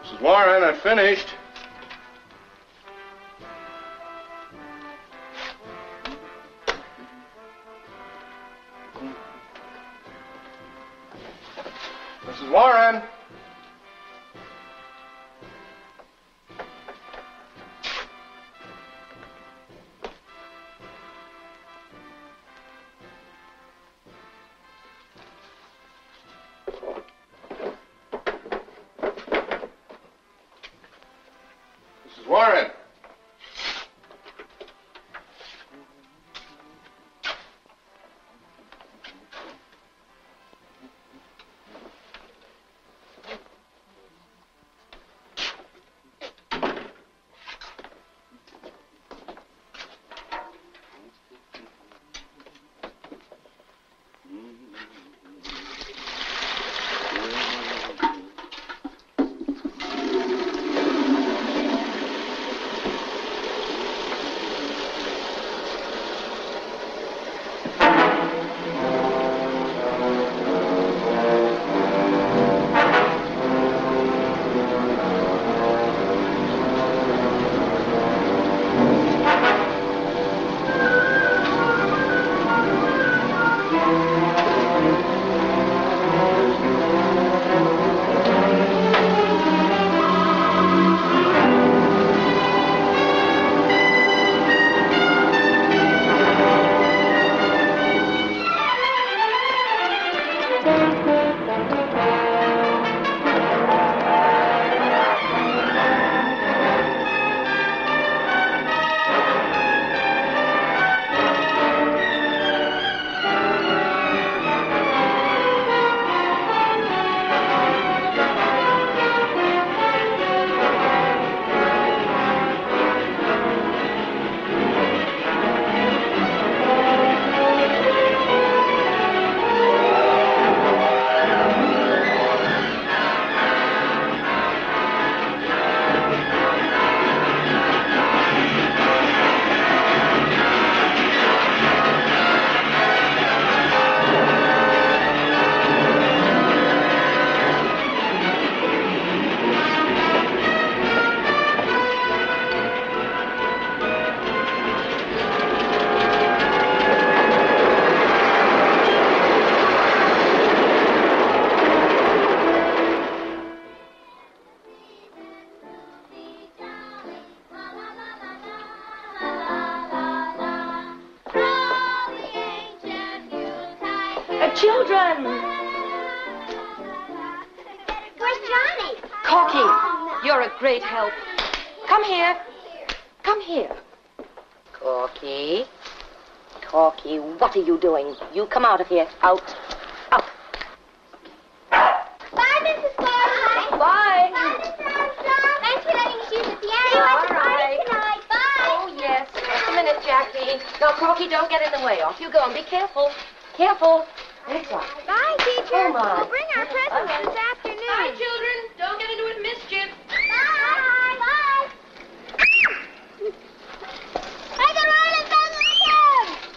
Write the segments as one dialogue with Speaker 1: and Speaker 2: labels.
Speaker 1: Mrs. Warren, I've finished. Mrs. Warren. Mrs. Warren.
Speaker 2: Children!
Speaker 3: Where's Johnny?
Speaker 2: Corky, you're a great help. Come here. Come here. Corky. Corky, what are you doing? You come out of here. Out. Up.
Speaker 3: Bye, Mrs. Bye.
Speaker 2: Bye.
Speaker 3: Bye, Mrs. Armstrong. Thanks for letting us use the piano.
Speaker 2: All
Speaker 3: Party
Speaker 2: right.
Speaker 3: tonight. Bye.
Speaker 2: Oh, yes. Just a minute, Jackie. Now, Corky, don't get in the way. Off you go, and be careful. Careful. That's right.
Speaker 3: Bye, teacher.
Speaker 2: Oh, my.
Speaker 3: We'll bring our presents this afternoon.
Speaker 2: Bye, children. Don't get into it mischief.
Speaker 3: Bye. Bye. I got Ryan and Ida Lupino.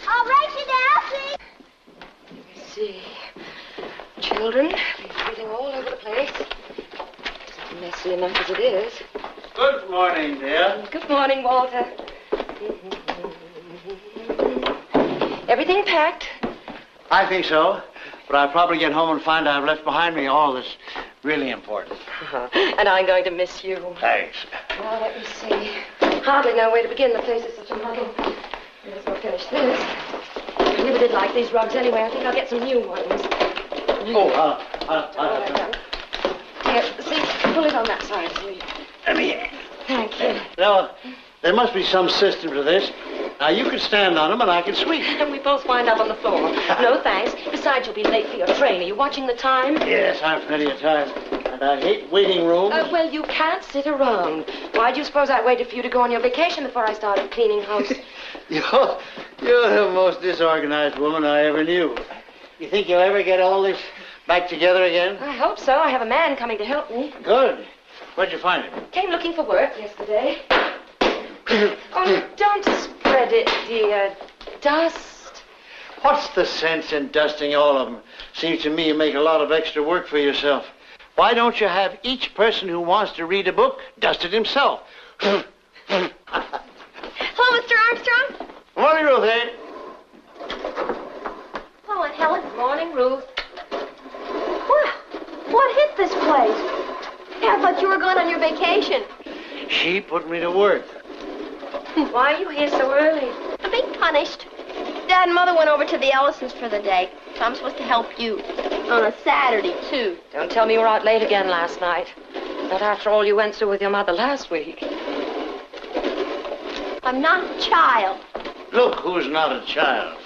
Speaker 3: I'll write you down, please.
Speaker 2: Let me see. Children, they're getting all over the place. It's messy enough as it is.
Speaker 4: Good morning, dear.
Speaker 2: Good morning, Walter. Everything packed?
Speaker 4: I think so, but I'll probably get home and find I've left behind me all that's really important.
Speaker 2: And I'm going to miss you.
Speaker 4: Thanks.
Speaker 2: Now, let me see. Hardly know where to begin. The place is such a muddle. May as well finish this. I never did like these rugs anyway. I think I'll get some new ones.
Speaker 4: Oh, I'll have them.
Speaker 2: Here, see, pull it on that side.
Speaker 4: Let me...
Speaker 2: Thank you.
Speaker 4: Now, there must be some system to this. Now, you can stand on them and I can sweep.
Speaker 2: And we both wind up on the floor. No, thanks. Besides, you'll be late for your train. Are you watching the time?
Speaker 4: Yes, I've plenty of time. And I hate waiting rooms.
Speaker 2: Well, you can't sit around. Why do you suppose I waited for you to go on your vacation before I started cleaning house?
Speaker 4: You're the most disorganized woman I ever knew. You think you'll ever get all this back together again?
Speaker 2: I hope so. I have a man coming to help me.
Speaker 4: Good. Where'd you find him?
Speaker 2: Came looking for work yesterday. Oh, don't spread it, dear. Dust.
Speaker 4: What's the sense in dusting all of them? Seems to me you make a lot of extra work for yourself. Why don't you have each person who wants to read a book dust it himself?
Speaker 3: Hello, Mr. Armstrong.
Speaker 4: Morning, Ruth, eh?
Speaker 2: Oh, and Helen. Morning, Ruth. What hit this place?
Speaker 3: Yeah, I thought you were going on your vacation.
Speaker 4: She put me to work.
Speaker 2: Why are you here so early?
Speaker 3: I'm being punished. Dad and Mother went over to the Ellisons for the day, so I'm supposed to help you. On a Saturday, too.
Speaker 2: Don't tell me you were out late again last night. Not after all you went through with your mother last week.
Speaker 3: I'm not a child.
Speaker 4: Look who's not a child.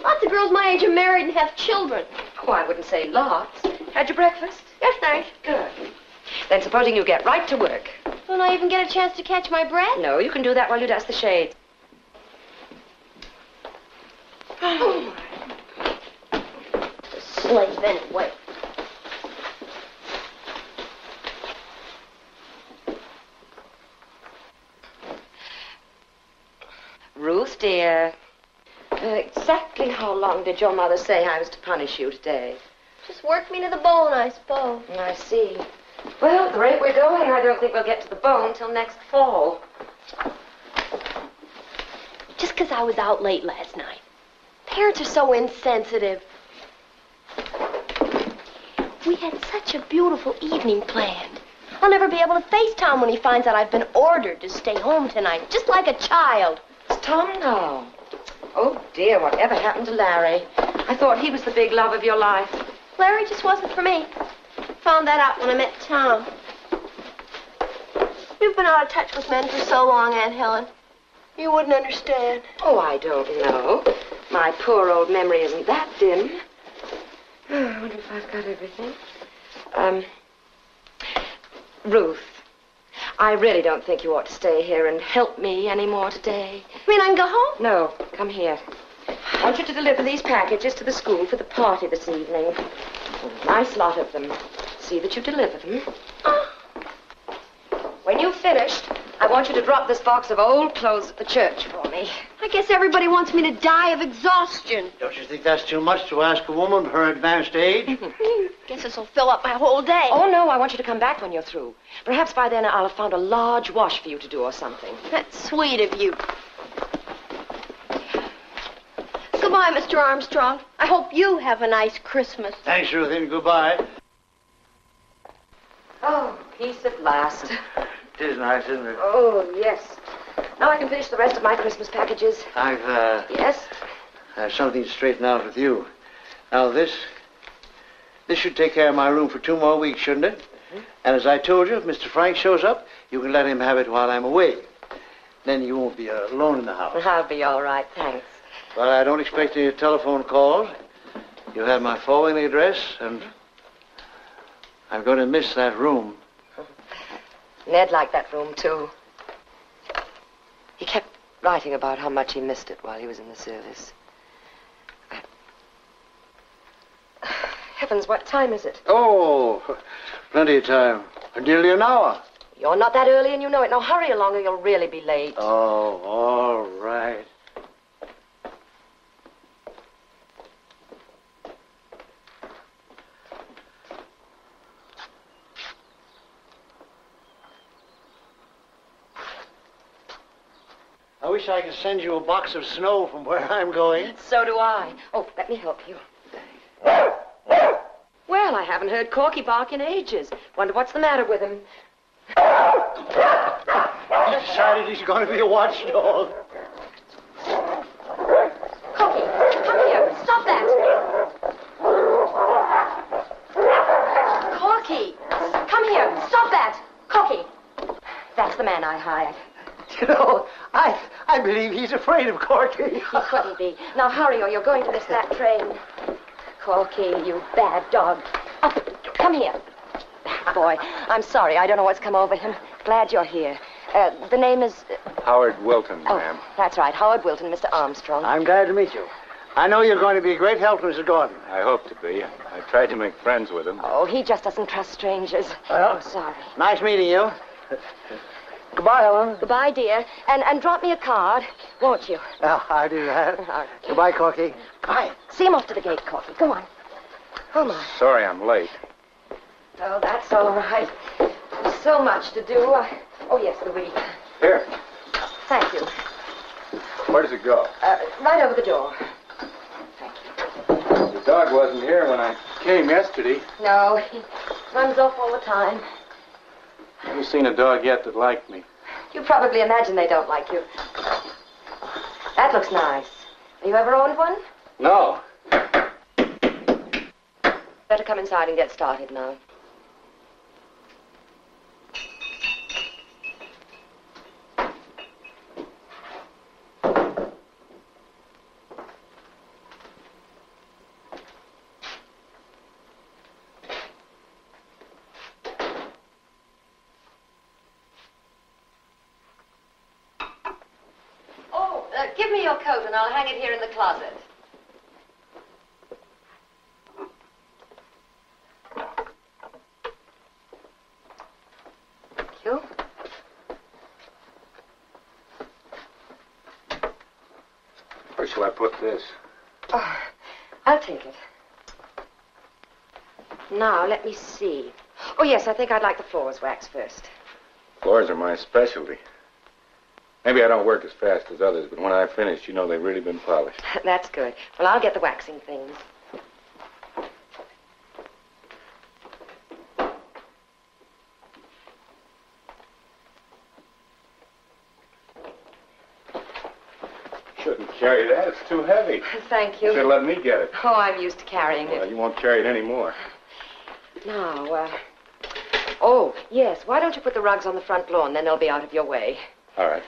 Speaker 3: Lots of girls my age are married and have children.
Speaker 2: Oh, I wouldn't say lots. Had your breakfast?
Speaker 3: Yes, thanks.
Speaker 2: Good. Then supposing you get right to work.
Speaker 3: Don't I even get a chance to catch my breath?
Speaker 2: No, you can do that while you dust the shades.
Speaker 3: The slave, anyway.
Speaker 2: Ruth, dear. Exactly how long did your mother say I was to punish you today?
Speaker 3: Just worked me to the bone, I suppose.
Speaker 2: I see. Well, at the rate we're going, I don't think we'll get to the bone till next fall.
Speaker 3: Just 'cause I was out late last night. Parents are so insensitive. We had such a beautiful evening planned. I'll never be able to face Tom when he finds out I've been ordered to stay home tonight, just like a child.
Speaker 2: It's Tom now. Oh, dear, whatever happened to Larry? I thought he was the big love of your life.
Speaker 3: Larry just wasn't for me. Found that out when I met Tom. You've been out of touch with men for so long, Aunt Helen. You wouldn't understand.
Speaker 2: Oh, I don't know. My poor old memory isn't that dim. Oh, I wonder if I've got everything. Ruth, I really don't think you ought to stay here and help me anymore today.
Speaker 3: You mean I can go home?
Speaker 2: No, come here. I want you to deliver these packages to the school for the party this evening. A nice lot of them. See that you deliver them. When you've finished, I want you to drop this box of old clothes at the church for me.
Speaker 3: I guess everybody wants me to die of exhaustion.
Speaker 4: Don't you think that's too much to ask a woman her advanced age?
Speaker 3: Guess this will fill up my whole day.
Speaker 2: Oh, no, I want you to come back when you're through. Perhaps by then I'll have found a large wash for you to do or something.
Speaker 3: That's sweet of you. Goodbye, Mr. Armstrong. I hope you have a nice Christmas.
Speaker 4: Thanks, Ruth, and goodbye.
Speaker 2: Oh, peace at last.
Speaker 4: It is nice, isn't it?
Speaker 2: Oh, yes. Now I can finish the rest of my Christmas packages.
Speaker 4: I've
Speaker 2: Yes?
Speaker 4: something to straighten out with you. Now, this should take care of my room for 2 more weeks, shouldn't it? Mm-hmm. And as I told you, if Mr. Frank shows up, you can let him have it while I'm away. Then you won't be alone in the house.
Speaker 2: I'll be all right, thanks.
Speaker 4: Well, I don't expect any telephone calls. You have my forwarding address, and I'm going to miss that room.
Speaker 2: Ned liked that room, too. He kept writing about how much he missed it while he was in the service. Heavens, what time is it?
Speaker 4: Oh, plenty of time. Nearly an hour.
Speaker 2: You're not that early and you know it. Now hurry along or you'll really be late.
Speaker 4: Oh, all right. I wish I could send you a box of snow from where I'm going.
Speaker 2: So do I. Oh, let me help you. Well, I haven't heard Corky bark in ages. Wonder what's the matter with him.
Speaker 4: He decided he's going to be a watchdog.
Speaker 2: Corky, come here. Stop that. Corky, come here. Stop that. Corky. That's the man I hired.
Speaker 4: You know, I believe he's afraid of Corky.
Speaker 2: He couldn't be. Now hurry or you're going to miss that train. Corky, you bad dog. Up. Come here. Boy, I'm sorry. I don't know what's come over him. Glad you're here. The name is...
Speaker 1: Howard Wilton, ma'am.
Speaker 2: Oh, that's right. Howard Wilton, Mr. Armstrong.
Speaker 4: I'm glad to meet you. I know you're going to be a great help, Mr. Gordon.
Speaker 1: I hope to be. I tried to make friends with him.
Speaker 2: Oh, he just doesn't trust strangers.
Speaker 4: Well,
Speaker 2: Oh, sorry.
Speaker 4: nice meeting you. Goodbye, Helen.
Speaker 2: Goodbye, dear. And drop me a card, won't you?
Speaker 4: Well, I'll do that.
Speaker 2: All right.
Speaker 4: Goodbye, Corky.
Speaker 2: Bye. See him off to the gate, Corky. Go on. Oh, my.
Speaker 1: Sorry I'm late.
Speaker 2: Oh, that's all right. There's so much to do. Oh, yes, the wreath.
Speaker 1: Here.
Speaker 2: Thank you.
Speaker 1: Where does it go?
Speaker 2: Right over the door. Thank you.
Speaker 1: The dog wasn't here when I came yesterday.
Speaker 2: No, he runs off all the time.
Speaker 1: Have you seen a dog yet that liked me?
Speaker 2: You probably imagine they don't like you. That looks nice. Have you ever owned one?
Speaker 1: No.
Speaker 2: Better come inside and get started now. Give me your coat and I'll hang it here in the closet. Thank you.
Speaker 1: Where shall I put this?
Speaker 2: Oh, I'll take it. Now, let me see. Oh, yes, I think I'd like the floors waxed first.
Speaker 1: Floors are my specialty. Maybe I don't work as fast as others, but when I finish, you know they've really been polished.
Speaker 2: That's good. Well, I'll get the waxing things.
Speaker 1: Shouldn't carry that. It's too heavy.
Speaker 2: Thank you.
Speaker 1: Should have let me get it.
Speaker 2: Oh, I'm used to carrying
Speaker 1: Well,
Speaker 2: it.
Speaker 1: you won't carry it anymore.
Speaker 2: Now, oh, yes, why don't you put the rugs on the front lawn, then they'll be out of your way.
Speaker 1: All right.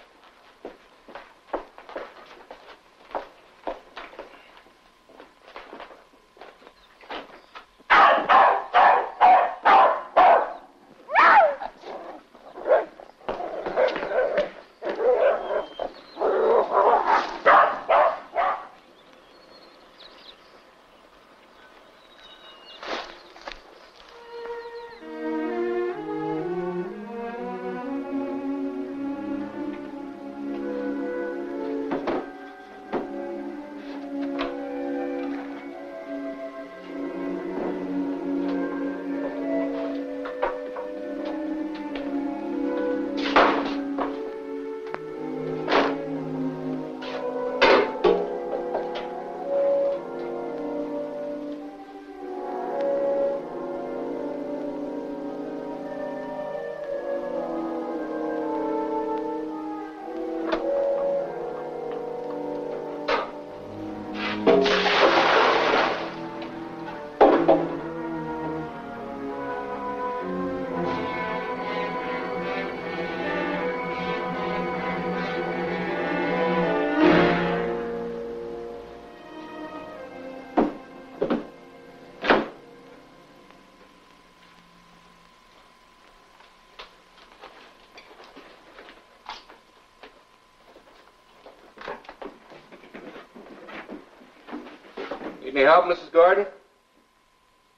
Speaker 1: Need any help, Mrs. Gordon?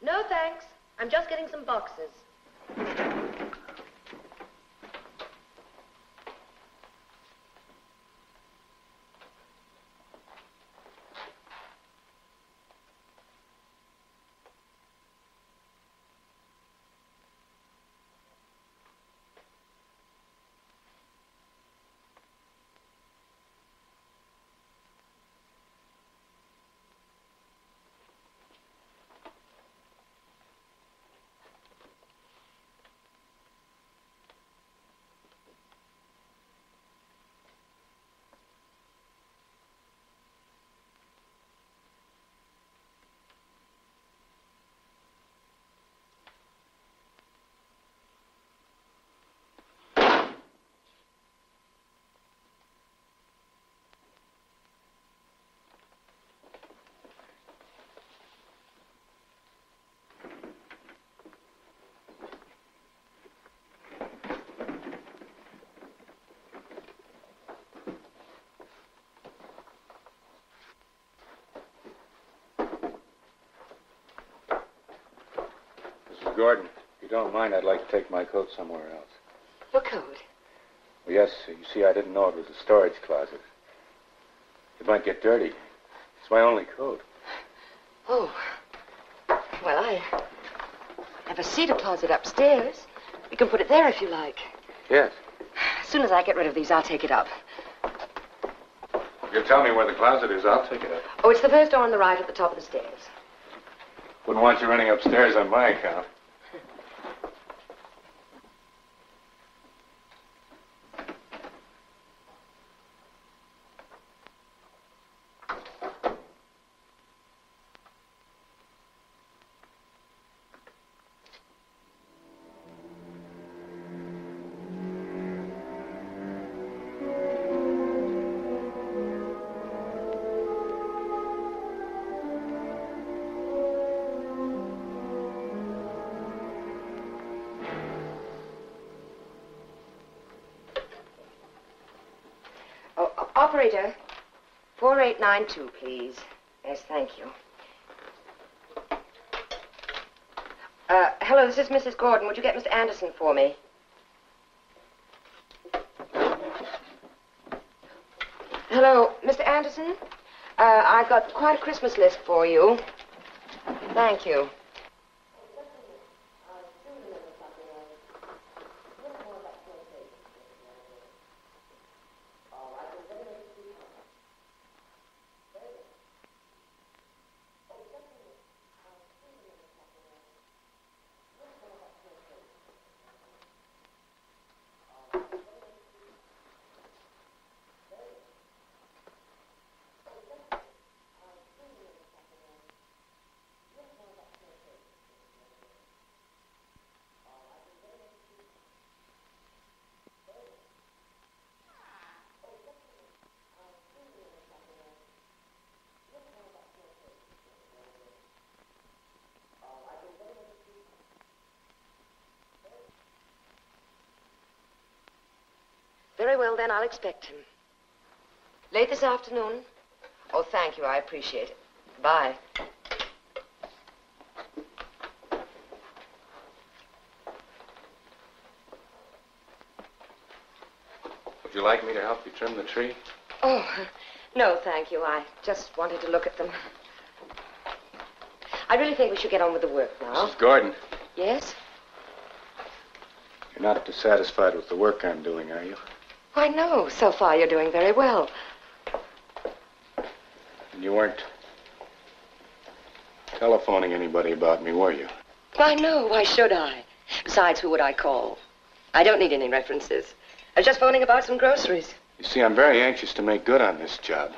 Speaker 3: No, thanks. I'm just getting some boxes.
Speaker 1: Mrs. Gordon, if you don't mind, I'd like to take my coat somewhere else.
Speaker 2: Your coat?
Speaker 1: Well, yes, you see, I didn't know it was a storage closet. It might get dirty. It's my only coat.
Speaker 2: Oh. Well, have a cedar closet upstairs. You can put it there if you like.
Speaker 1: Yes.
Speaker 2: As soon as I get rid of these, I'll take it up.
Speaker 1: If you tell me where the closet is, I'll take it up.
Speaker 2: Oh, it's the first door on the right at the top of the stairs.
Speaker 1: Wouldn't want you running upstairs on my account.
Speaker 2: Operator, 4892, please. Yes, thank you. Hello, this is Mrs. Gordon. Would you get Mr. Anderson for me? Hello, Mr. Anderson? I've got quite a Christmas list for you. Thank you. Very well, then, I'll expect him. Late this afternoon? Oh, thank you. I appreciate it. Bye.
Speaker 1: Would you like me to help you trim the tree?
Speaker 2: Oh, no, thank you. I just wanted to look at them. I really think we should get on with the work now.
Speaker 1: Mrs. Gordon,
Speaker 2: Yes?
Speaker 1: you're not dissatisfied with the work I'm doing, are you?
Speaker 2: Why, no. So far, you're doing very well.
Speaker 1: And you weren't telephoning anybody about me, were you?
Speaker 2: Why, no. Why should I? Besides, who would I call? I don't need any references. I was just phoning about some groceries.
Speaker 1: You see, I'm very anxious to make good on this job.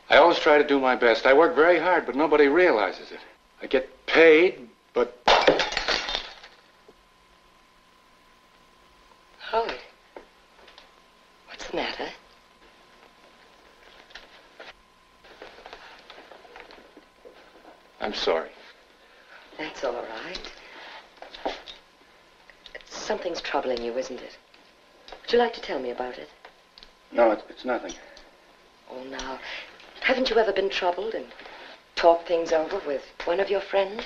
Speaker 1: I always try to do my best. I work very hard, but nobody realizes it. I get paid, but...
Speaker 2: Howard, what's the matter?
Speaker 1: I'm sorry.
Speaker 2: That's all right. Something's troubling you, isn't it? Would you like to tell me about it?
Speaker 1: No, it's nothing.
Speaker 2: Oh, now, haven't you ever been troubled and talked things over with one of your friends?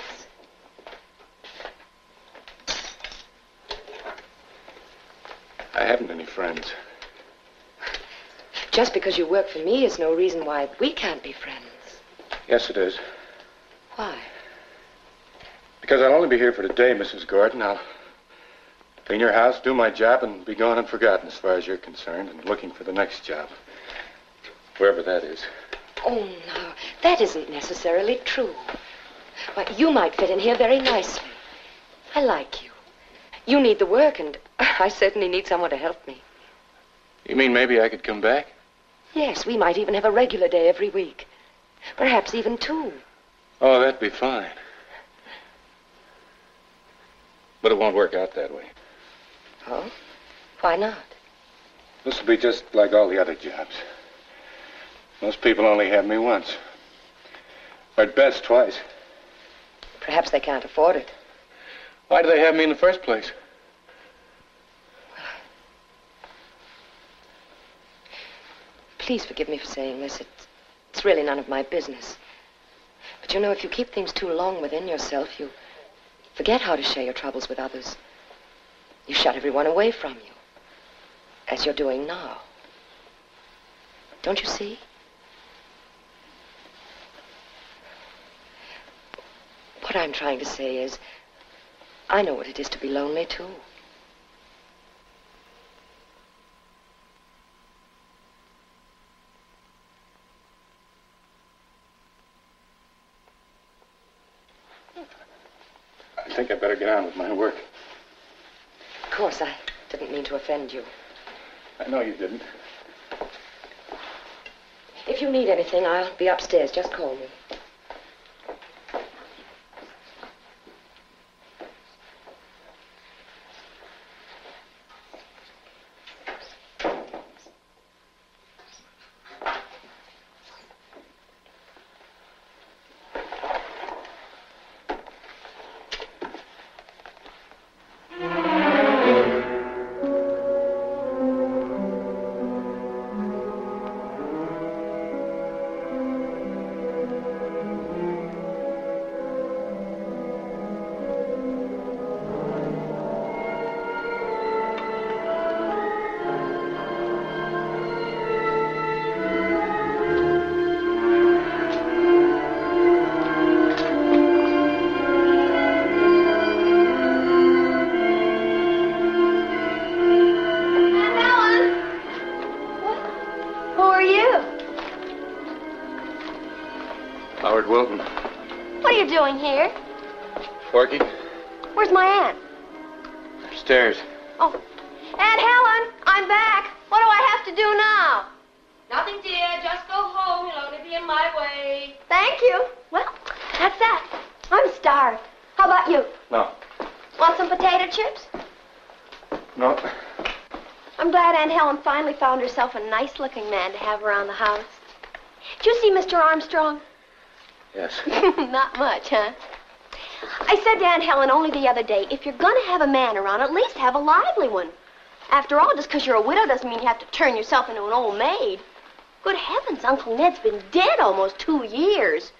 Speaker 1: I haven't any friends.
Speaker 2: Just because you work for me is no reason why we can't be friends.
Speaker 1: Yes, it is.
Speaker 2: Why?
Speaker 1: Because I'll only be here for today, Mrs. Gordon. I'll clean your house, do my job, and be gone and forgotten as far as you're concerned, and looking for the next job. Wherever that is.
Speaker 2: Oh, no, that isn't necessarily true. Why, you might fit in here very nicely. I like you. You need the work, and I certainly need someone to help me.
Speaker 1: You mean maybe I could come back?
Speaker 2: Yes, we might even have a regular day every week. Perhaps even 2.
Speaker 1: Oh, that'd be fine. But it won't work out that way.
Speaker 2: Oh? Why not?
Speaker 1: This will be just like all the other jobs. Most people only have me once. Or at best twice.
Speaker 2: Perhaps they can't afford it.
Speaker 1: Why do they have me in the first place?
Speaker 2: Please forgive me for saying this. It's really none of my business. But you know, if you keep things too long within yourself, you forget how to share your troubles with others. You shut everyone away from you, as you're doing now. Don't you see? What I'm trying to say is, I know what it is to be lonely, too.
Speaker 1: I think I'd better get on with my work.
Speaker 2: Of course, I didn't mean to offend you.
Speaker 1: I know you didn't.
Speaker 2: If you need anything, I'll be upstairs. Just call me.
Speaker 3: Doing here?
Speaker 1: Working?
Speaker 3: Where's my aunt?
Speaker 1: Upstairs.
Speaker 3: Oh, Aunt Helen, I'm back. What do I have to do now?
Speaker 5: Nothing, dear. Just go home. You'll only be in my way.
Speaker 3: Thank you. Well, that's that. I'm starved. How about you?
Speaker 1: No.
Speaker 3: Want some potato chips?
Speaker 1: No.
Speaker 3: I'm glad Aunt Helen finally found herself a nice-looking man to have around the house. Did you see Mr. Armstrong?
Speaker 1: Yes.
Speaker 3: Not much, huh? I said to Aunt Helen only the other day, if you're going to have a man around, at least have a lively one. After all, just because you're a widow doesn't mean you have to turn yourself into an old maid. Good heavens, Uncle Ned's been dead almost 2 years.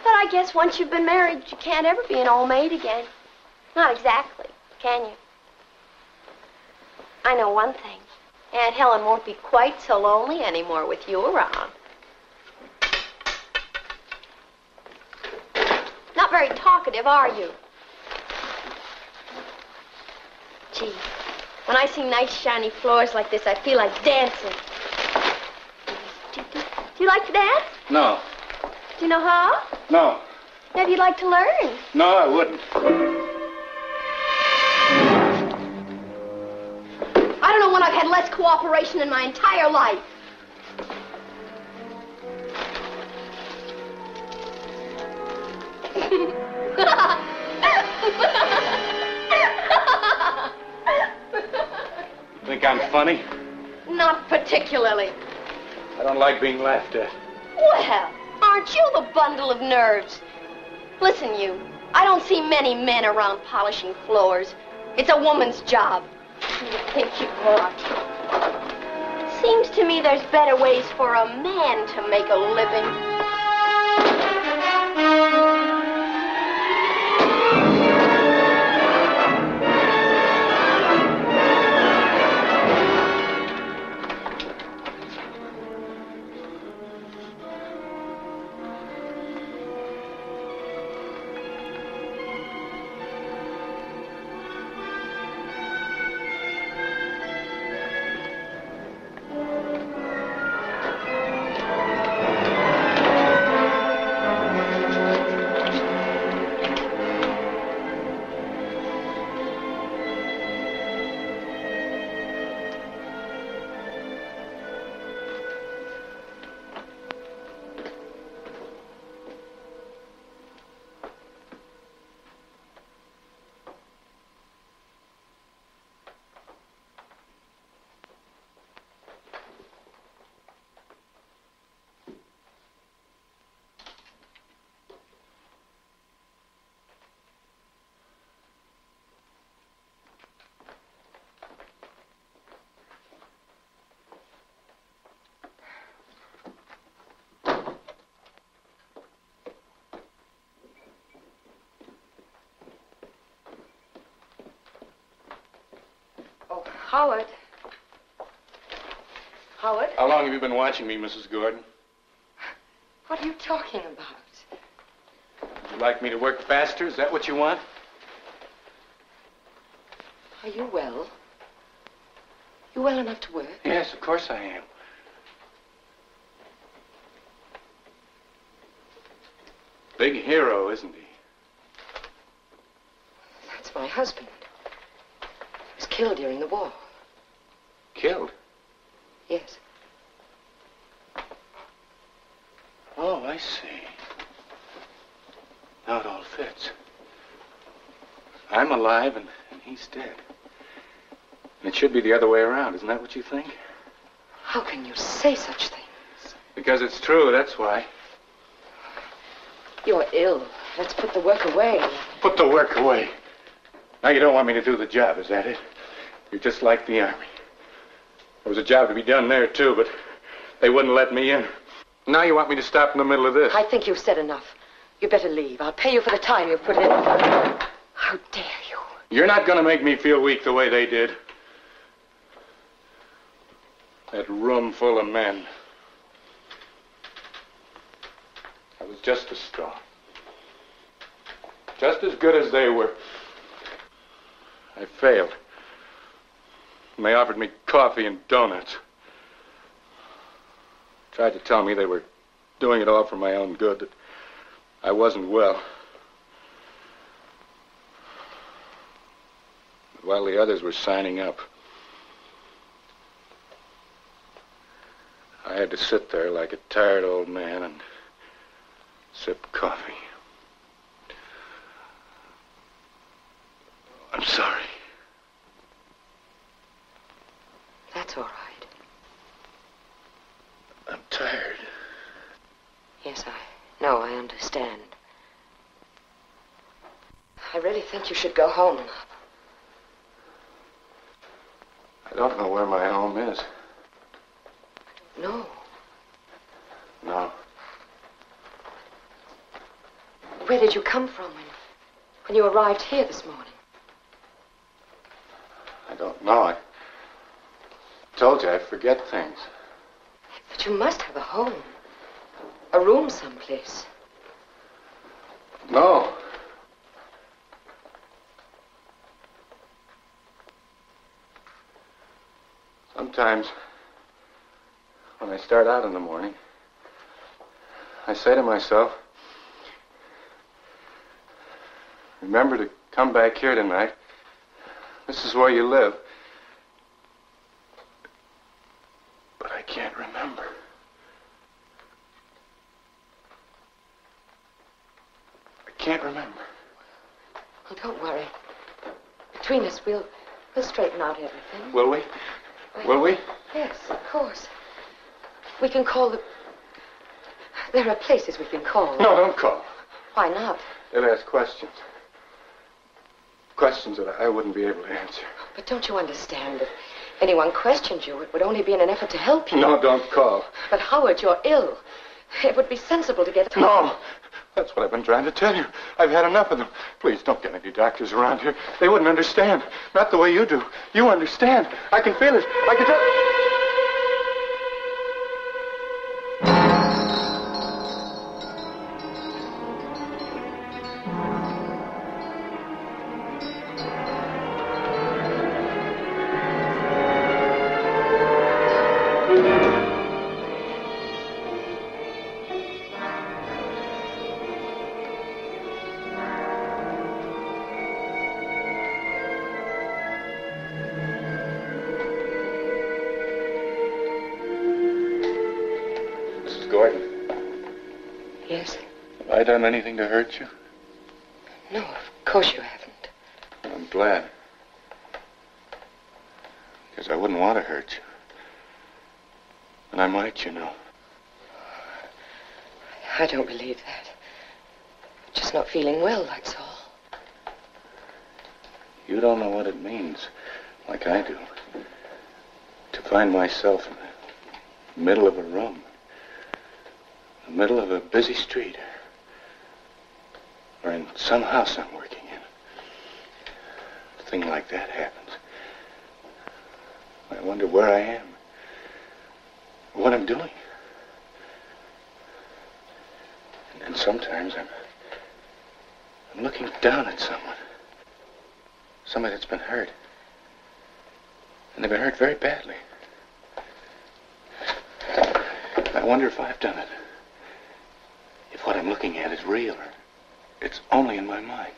Speaker 3: But I guess once you've been married, you can't ever be an old maid again. Not exactly, can you? I know one thing. Aunt Helen won't be quite so lonely anymore with you around. Not very talkative, are you? Gee, when I see nice shiny floors like this, I feel like dancing. Do you like to dance?
Speaker 1: No.
Speaker 3: Do you know how?
Speaker 1: No.
Speaker 3: Maybe you'd like to learn.
Speaker 1: No, I wouldn't.
Speaker 3: I don't know when I've had less cooperation in my entire life.
Speaker 1: Think I'm funny?
Speaker 3: Not particularly.
Speaker 1: I don't like being laughed at.
Speaker 3: Well, aren't you the bundle of nerves? Listen, you. I don't see many men around polishing floors. It's a woman's job. You think you are. Seems to me there's better ways for a man to make a living. Oh, Howard. Howard?
Speaker 1: How long have you been watching me, Mrs. Gordon?
Speaker 2: What are you talking about?
Speaker 1: You'd like me to work faster? Is that what you want?
Speaker 2: Are you well? You well enough to work?
Speaker 1: Yes, of course I am. Big hero, isn't he?
Speaker 2: That's my husband. He was killed during the war.
Speaker 1: Killed?
Speaker 2: Yes.
Speaker 1: Oh, I see. Now it all fits. I'm alive and he's dead. And it should be the other way around. Isn't that what you think?
Speaker 2: How can you say such things?
Speaker 1: Because it's true, that's why.
Speaker 2: You're ill. Let's put the work away.
Speaker 1: Put the work away. Now you don't want me to do the job, is that it? You're just like the Army. There was a job to be done there, too, but they wouldn't let me in. Now you want me to stop in the middle of this.
Speaker 2: I think you've said enough. You better leave. I'll pay you for the time you've put in. How dare you?
Speaker 1: You're not going to make me feel weak the way they did. That room full of men. I was just as strong. Just as good as they were. I failed. And they offered me coffee and donuts. Tried to tell me they were doing it all for my own good, that I wasn't well. But while the others were signing up, I had to sit there like a tired old man and sip coffee. I'm sorry.
Speaker 2: That's all right.
Speaker 1: I'm tired.
Speaker 2: Yes, I know. I understand. I really think you should go home.
Speaker 1: I don't know where my home is.
Speaker 2: No.
Speaker 1: No.
Speaker 2: Where did you come from when you arrived here this morning?
Speaker 1: I don't know. I told you I forget things.
Speaker 2: But you must have a home. A room someplace.
Speaker 1: No. Sometimes, when I start out in the morning, I say to myself, remember to come back here tonight. This is where you live. But I can't remember. I can't remember.
Speaker 2: Well, don't worry. Between us, we'll straighten out everything.
Speaker 1: Will we? Will we?
Speaker 2: Yes, of course. We can call the... There are places we can call.
Speaker 1: No, don't call.
Speaker 2: Why not?
Speaker 1: They'll ask questions. Questions that I wouldn't be able to answer.
Speaker 2: But don't you understand? If anyone questioned you, it would only be in an effort to help you.
Speaker 1: No, don't call.
Speaker 2: But, Howard, you're ill. It would be sensible to get...
Speaker 1: No. That's what I've been trying to tell you. I've had enough of them. Please, don't get any doctors around here. They wouldn't understand. Not the way you do. You understand. I can feel it. I can tell...
Speaker 2: Yes?
Speaker 1: Have I done anything to hurt you?
Speaker 2: No, of course you haven't.
Speaker 1: I'm glad. Because I wouldn't want to hurt you. And I might, you know.
Speaker 2: I don't believe that. Just not feeling well, that's all.
Speaker 1: You don't know what it means, like I do. To find myself in the middle of a room. In the middle of a busy street. Or in some house I'm working in. A thing like that happens. I wonder where I am. What I'm doing. And sometimes I'm looking down at someone. Somebody that's been hurt. And they've been hurt very badly. I wonder if I've done it. If what I'm looking at is real or it's only in my mind.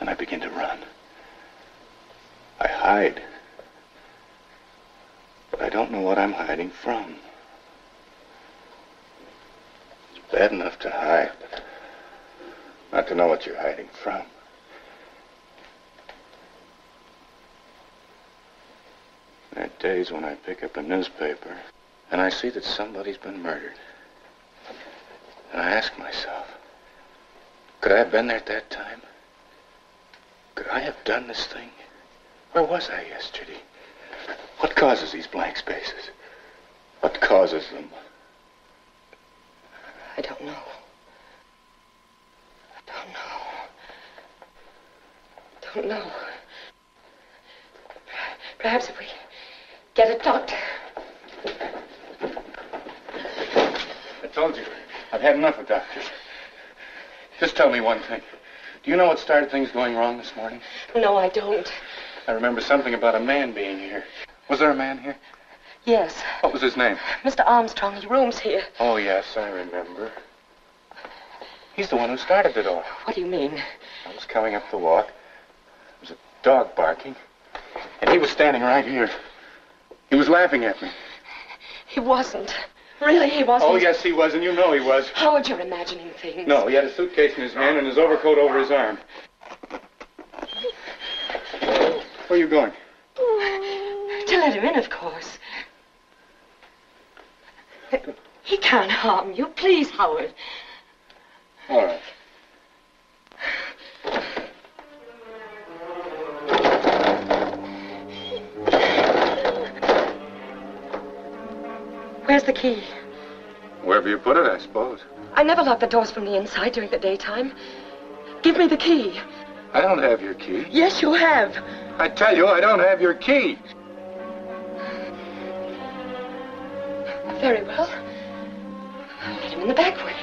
Speaker 1: Then I begin to run. I hide. But I don't know what I'm hiding from. It's bad enough to hide, but not to know what you're hiding from. There are days when I pick up a newspaper and I see that somebody's been murdered. And I ask myself, could I have been there at that time? Could I have done this thing? Where was I yesterday? What causes these blank spaces? What causes them?
Speaker 2: I don't know. Don't know. Perhaps if we get a doctor.
Speaker 1: I told you, I've had enough of doctors. Just tell me one thing. Do you know what started things going wrong this morning?
Speaker 2: No, I don't.
Speaker 1: I remember something about a man being here. Was there a man here?
Speaker 2: Yes.
Speaker 1: What was his name?
Speaker 2: Mr. Armstrong, he rooms here.
Speaker 1: Oh, yes, I remember. He's the one who started it all.
Speaker 2: What do you mean?
Speaker 1: I was coming up the walk. There was a dog barking. And he was standing right here. He was laughing at me.
Speaker 2: He wasn't. Really, he wasn't.
Speaker 1: Oh, yes, he was, and you know he was.
Speaker 2: Howard, you're imagining things.
Speaker 1: No, he had a suitcase in his hand and his overcoat over his arm. Where are you going?
Speaker 2: To let him in, of course. He can't harm you. Please, Howard.
Speaker 1: All right.
Speaker 2: Where's the key?
Speaker 1: Wherever you put it, I suppose.
Speaker 2: I never lock the doors from the inside during the daytime. Give me the key.
Speaker 1: I don't have your key.
Speaker 2: Yes, you have.
Speaker 1: I tell you, I don't have your key.
Speaker 2: Very well. Let him in the back way.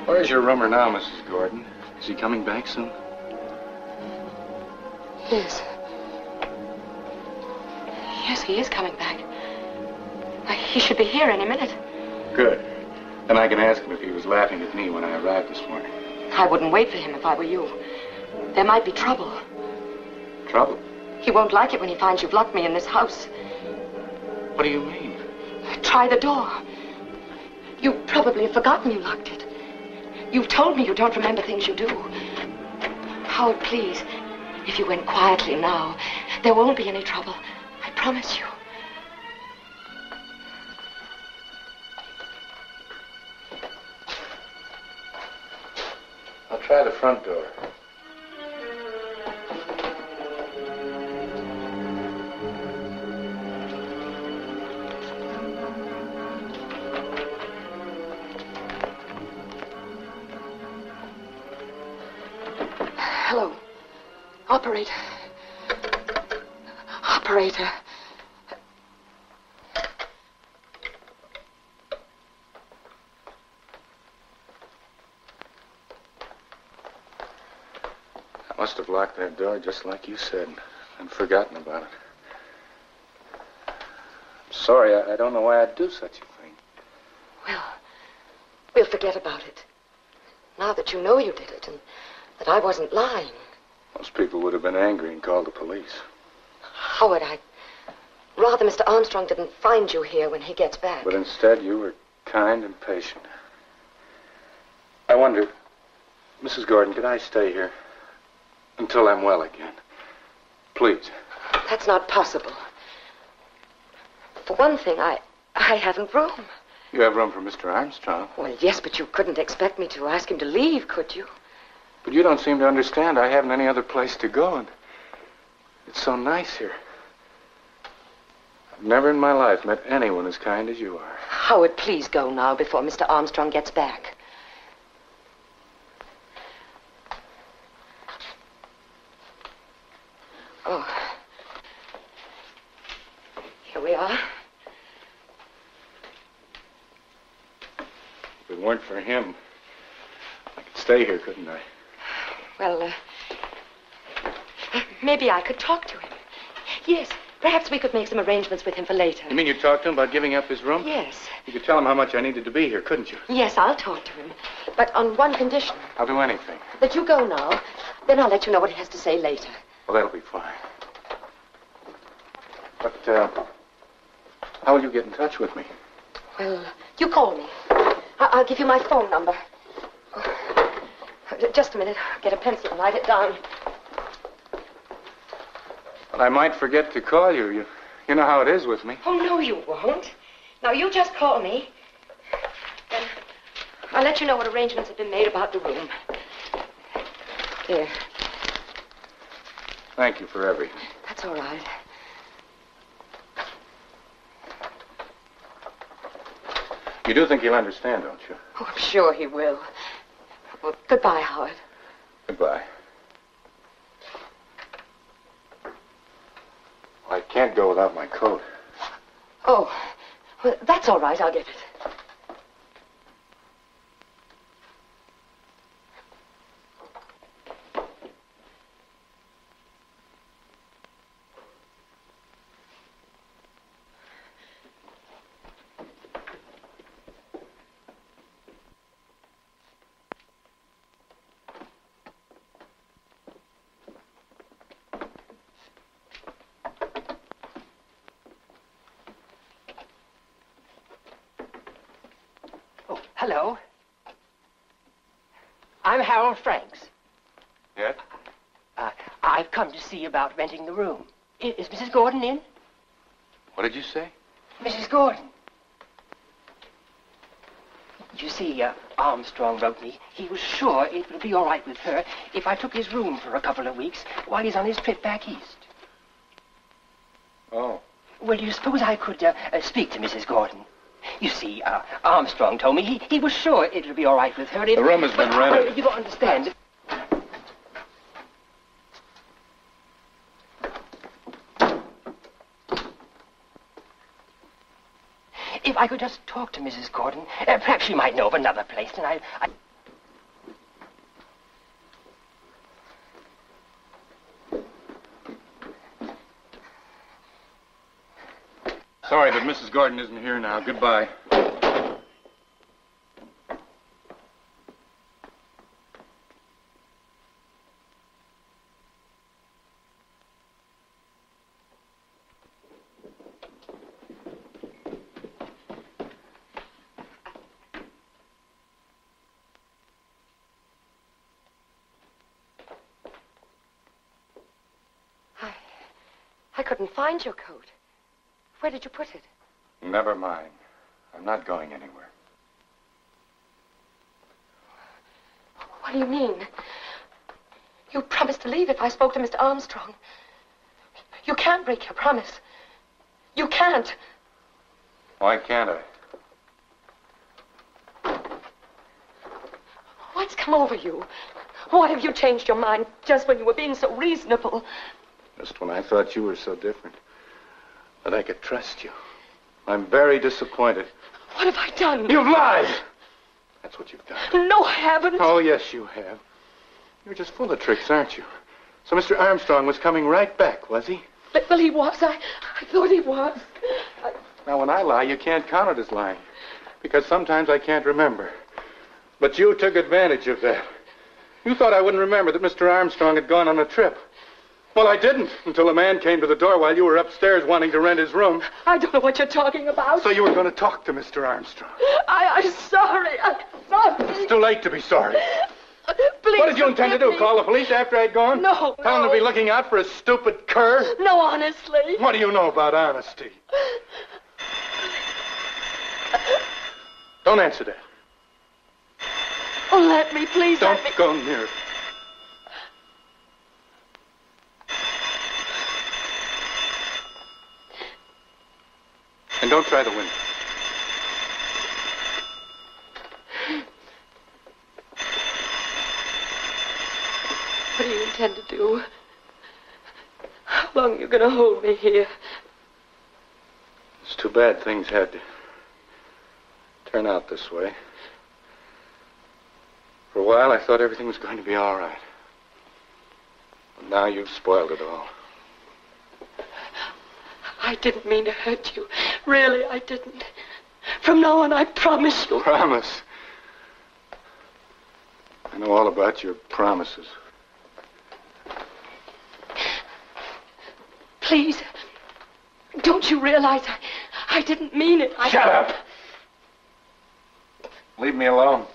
Speaker 1: Where's your roomer now, Mrs. Gordon? Is he coming back soon?
Speaker 2: Yes. Yes, he is coming back. Why, he should be here any minute.
Speaker 1: Good. Then I can ask him if he was laughing at me when I arrived this morning.
Speaker 2: I wouldn't wait for him if I were you. There might be trouble.
Speaker 1: Trouble?
Speaker 2: He won't like it when he finds you've locked me in this house.
Speaker 1: What do you mean?
Speaker 2: Try the door. You've probably forgotten you locked it. You've told me you don't remember things you do. Howard, please, if you went quietly now, there won't be any trouble. I promise you.
Speaker 1: I'll try the front door.
Speaker 2: Hello. Operator. Operator.
Speaker 1: I must have locked that door just like you said and forgotten about it. I'm sorry, I don't know why I'd do such a thing.
Speaker 2: Well, we'll forget about it. Now that you know you did it and that I wasn't lying.
Speaker 1: Most people would have been angry and called the police.
Speaker 2: Howard, I'd rather Mr. Armstrong didn't find you here when he gets back.
Speaker 1: But instead, you were kind and patient. I wonder, Mrs. Gordon, could I stay here until I'm well again? Please.
Speaker 2: That's not possible. For one thing, I haven't room.
Speaker 1: You have room for Mr. Armstrong.
Speaker 2: Well, yes, but you couldn't expect me to ask him to leave, could you?
Speaker 1: But you don't seem to understand. I haven't any other place to go, and it's so nice here. I've never in my life met anyone as kind as you are.
Speaker 2: Howard, please go now before Mr. Armstrong gets back. Oh. Here we are.
Speaker 1: If it weren't for him, I could stay here, couldn't I?
Speaker 2: Well, maybe I could talk to him. Yes, perhaps we could make some arrangements with him for later.
Speaker 1: You mean you talked to him about giving up his room?
Speaker 2: Yes.
Speaker 1: You could tell him how much I needed to be here, couldn't you?
Speaker 2: Yes, I'll talk to him. But on one condition.
Speaker 1: I'll do anything.
Speaker 2: That you go now. Then I'll let you know what he has to say later.
Speaker 1: Well, that'll be fine. But, how will you get in touch with me?
Speaker 2: Well, you call me. I'll give you my phone number. Just a minute. I'll get a pencil and write it down.
Speaker 1: Well, I might forget to call you. You know how it is with me.
Speaker 2: Oh, no, you won't. Now, you just call me. Then I'll let you know what arrangements have been made about the room. Here.
Speaker 1: Thank you for everything.
Speaker 2: That's all right.
Speaker 1: You do think he'll understand, don't you?
Speaker 2: Oh, I'm sure he will. Well, goodbye, Howard.
Speaker 1: Goodbye. I can't go without my coat.
Speaker 2: Oh, well, that's all right. I'll get it.
Speaker 6: Hello. I'm Harold Franks.
Speaker 1: Yes?
Speaker 6: I've come to see about renting the room. Is Mrs. Gordon in?
Speaker 1: What did you say?
Speaker 6: Mrs. Gordon. You see, Armstrong wrote me. He was sure it would be all right with her if I took his room for a couple of weeks while he's on his trip back east.
Speaker 1: Oh.
Speaker 6: Well, do you suppose I could speak to Mrs. Gordon? You see, Armstrong told me he was sure it would be all right with her if...
Speaker 1: The room has been rented.
Speaker 6: You don't understand. If I could just talk to Mrs. Gordon, perhaps she might know of another place, and I...
Speaker 1: Sorry, but Mrs. Gordon isn't here now. Goodbye.
Speaker 2: I couldn't find your coat. Where did you put it?
Speaker 1: Never mind. I'm not going anywhere.
Speaker 2: What do you mean? You promised to leave if I spoke to Mr. Armstrong. You can't break your promise. You can't.
Speaker 1: Why can't I?
Speaker 2: What's come over you? Why have you changed your mind just when you were being so reasonable?
Speaker 1: Just when I thought you were so different. That I could trust you. I'm very disappointed.
Speaker 2: What have I done?
Speaker 1: You've lied! That's what you've done.
Speaker 2: No, I haven't.
Speaker 1: Oh, yes, you have. You're just full of tricks, aren't you? So Mr. Armstrong was coming right back, was he?
Speaker 2: Well, he was. I thought he was.
Speaker 1: Now, when I lie, you can't count it as lying. Because sometimes I can't remember. But you took advantage of that. You thought I wouldn't remember that Mr. Armstrong had gone on a trip. Well, I didn't until a man came to the door while you were upstairs wanting to rent his room.
Speaker 2: I don't know what you're talking about.
Speaker 1: So you were going to talk to Mr. Armstrong.
Speaker 2: I'm sorry. I'm sorry.
Speaker 1: It's too late to be sorry.
Speaker 2: Please.
Speaker 1: What did you intend to do? Call the police after I'd gone?
Speaker 2: No.
Speaker 1: Tell them to be looking out for a stupid cur?
Speaker 2: No, honestly.
Speaker 1: What do you know about honesty? Don't answer that.
Speaker 2: Oh, let me, please.
Speaker 1: Don't go near it. And don't try the window.
Speaker 2: What do you intend to do? How long are you going to hold me here?
Speaker 1: It's too bad things had to turn out this way. For a while, I thought everything was going to be all right. But now you've spoiled it all.
Speaker 2: I didn't mean to hurt you. Really, I didn't. From now on, I promise you.
Speaker 1: Promise? I know all about your promises.
Speaker 2: Please, don't you realize I didn't mean it?
Speaker 1: Shut up! Leave me alone.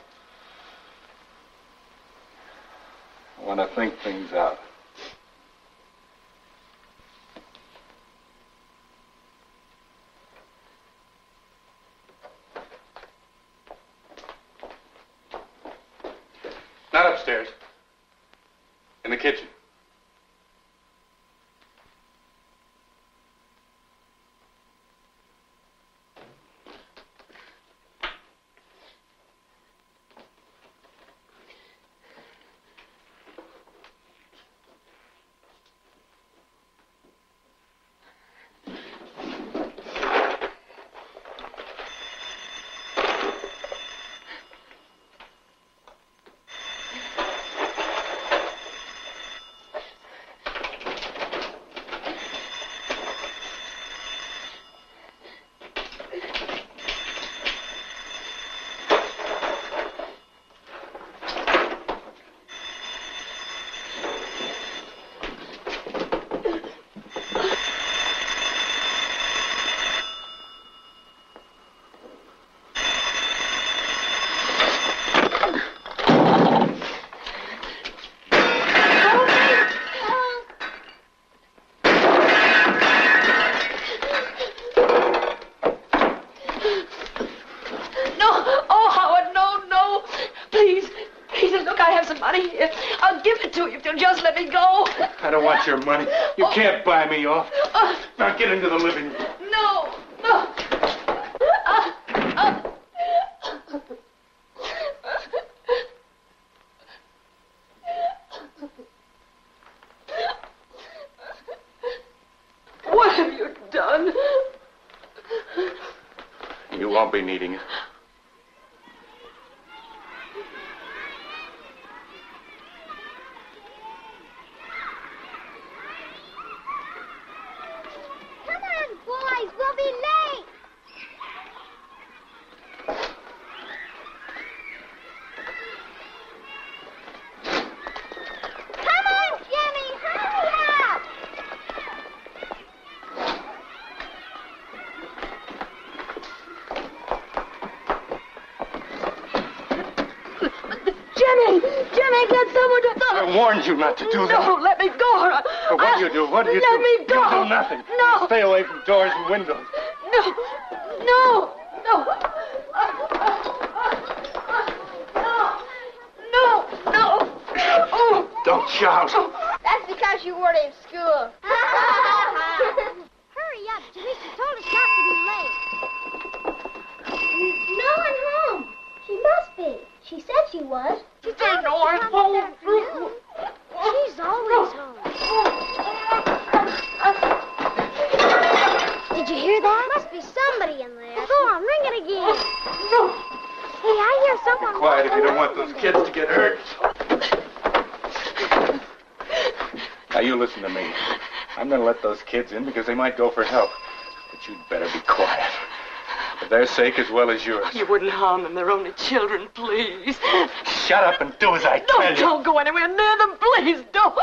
Speaker 1: I want to think things out. Not upstairs. In the kitchen. I don't want your money. You can't buy me off. Now get into the living room.
Speaker 2: No. What have you done?
Speaker 1: You won't be needing it. I warned you not to do that.
Speaker 2: No, let me go.
Speaker 1: But what do you do? What do you do?
Speaker 2: Let me go.
Speaker 1: You do nothing.
Speaker 2: No.
Speaker 1: Stay away from doors and windows.
Speaker 2: No.
Speaker 1: Don't shout.
Speaker 3: That's because you weren't in school. Hurry up, Teresa told us not to be late. No one home. She must be. She said she was. She said no one home. She's always home. Did you hear that? Must be somebody in there. Go on, ring it again. Hey, I hear someone.
Speaker 1: Be quiet if you don't want those kids to get hurt. Now, you listen to me. I'm going to let those kids in because they might go for help. But you'd better be quiet. For their sake as well as yours.
Speaker 2: You wouldn't harm them. They're only children, please.
Speaker 1: Shut up and do as I tell you.
Speaker 2: Don't go anywhere near them, please. Don't.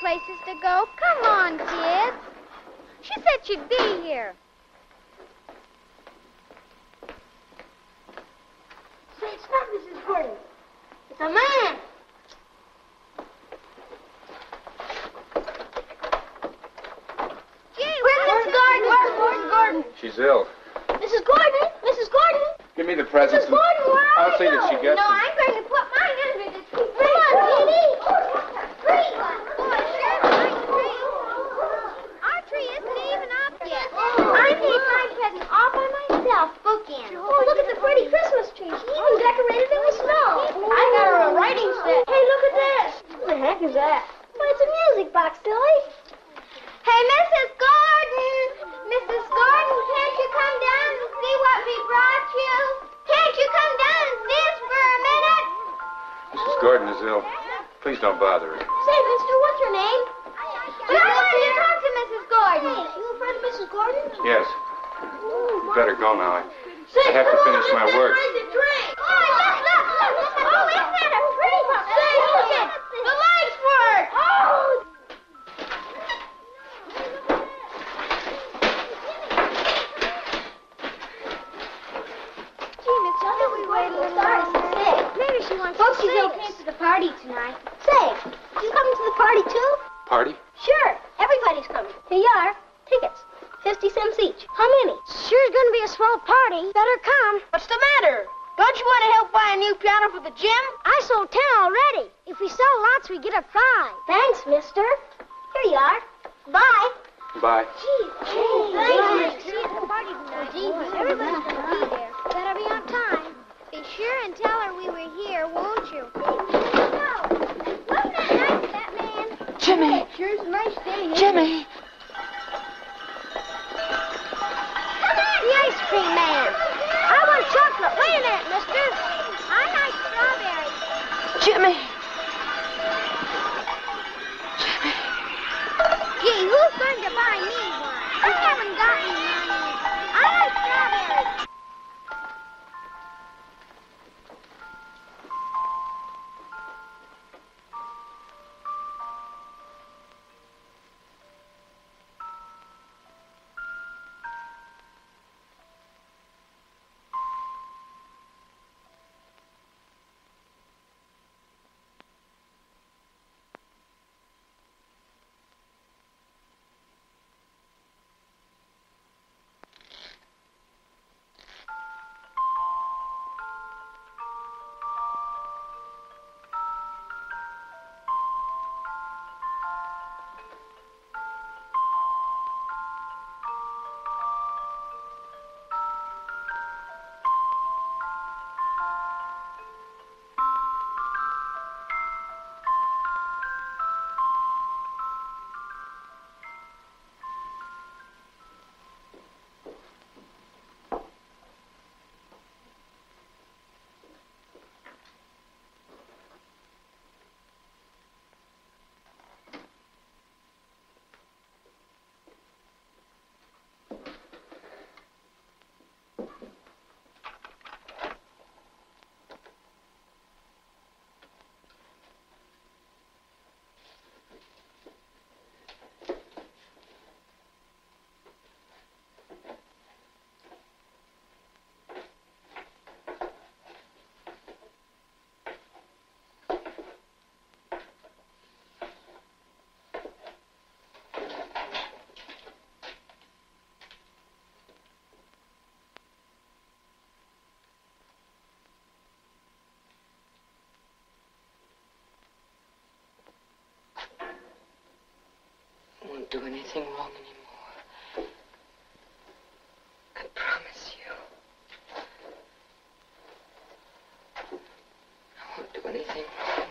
Speaker 3: Places to go. Come on, kids. She said she'd be here. Say, it's not Mrs. Gordon. It's a man. Gee, where's Mrs. Gordon? Where's Mrs. Gordon?
Speaker 1: She's ill.
Speaker 3: Mrs. Gordon? Mrs. Gordon?
Speaker 1: Give me the presents.
Speaker 3: Mrs. Gordon, where are
Speaker 1: I'll see that she gets
Speaker 3: No,
Speaker 1: them.
Speaker 3: I'm going to put mine under the tree. Come on, Petey. Tree. Boy, sure, nice tree. Our tree isn't even up yet. I made my present all by myself, bookend. Oh, look at the pretty Christmas tree. She even decorated it with snow. I got her a writing set. Hey, look at this. What the heck is that? Well, it's a music box, silly. Hey, Mrs. Gordon! Mrs. Gordon, can't you come down and see what we brought you? Can't you come down and see us for a minute?
Speaker 1: Mrs. Gordon is ill. Please don't bother her.
Speaker 3: Say, mister, what's your name? But I wanted to talk to Mrs. Gordon. Hey, you a friend of Mrs. Gordon?
Speaker 1: Yes. You better go now.
Speaker 3: Say,
Speaker 1: I have to finish my work.
Speaker 3: The tree. Oh, look. Oh, isn't that a tree? Say, look at the lights work. Oh. Gee, Miss, why don't we wait a little longer? Maybe she wants to she's okay to the party tonight. Say, you coming to the party too?
Speaker 1: Party?
Speaker 3: Sure. Everybody's coming. Here you are. Tickets. 50 cents each. How many? Sure's going to be a swell party. Better come. What's the matter? Don't you want to help buy a new piano for the gym? I sold 10 already. If we sell lots, we get a prize. Thanks, mister. Here you are. Bye.
Speaker 1: Bye.
Speaker 3: Gee, thanks. See you at the party tonight. Everybody's going to be there. Better be on time. Be sure and tell her we were here, won't you? Wasn't that nice, that man?
Speaker 6: Jimmy!
Speaker 3: Sure's a nice day.
Speaker 6: Jimmy!
Speaker 3: Come on, the ice cream man. I want chocolate. Wait a minute, mister. I like strawberries.
Speaker 6: Jimmy!
Speaker 3: Gee, who's going to buy me one? I haven't got any money. I like strawberries.
Speaker 6: I won't do anything wrong anymore. I promise you. I won't do anything wrong.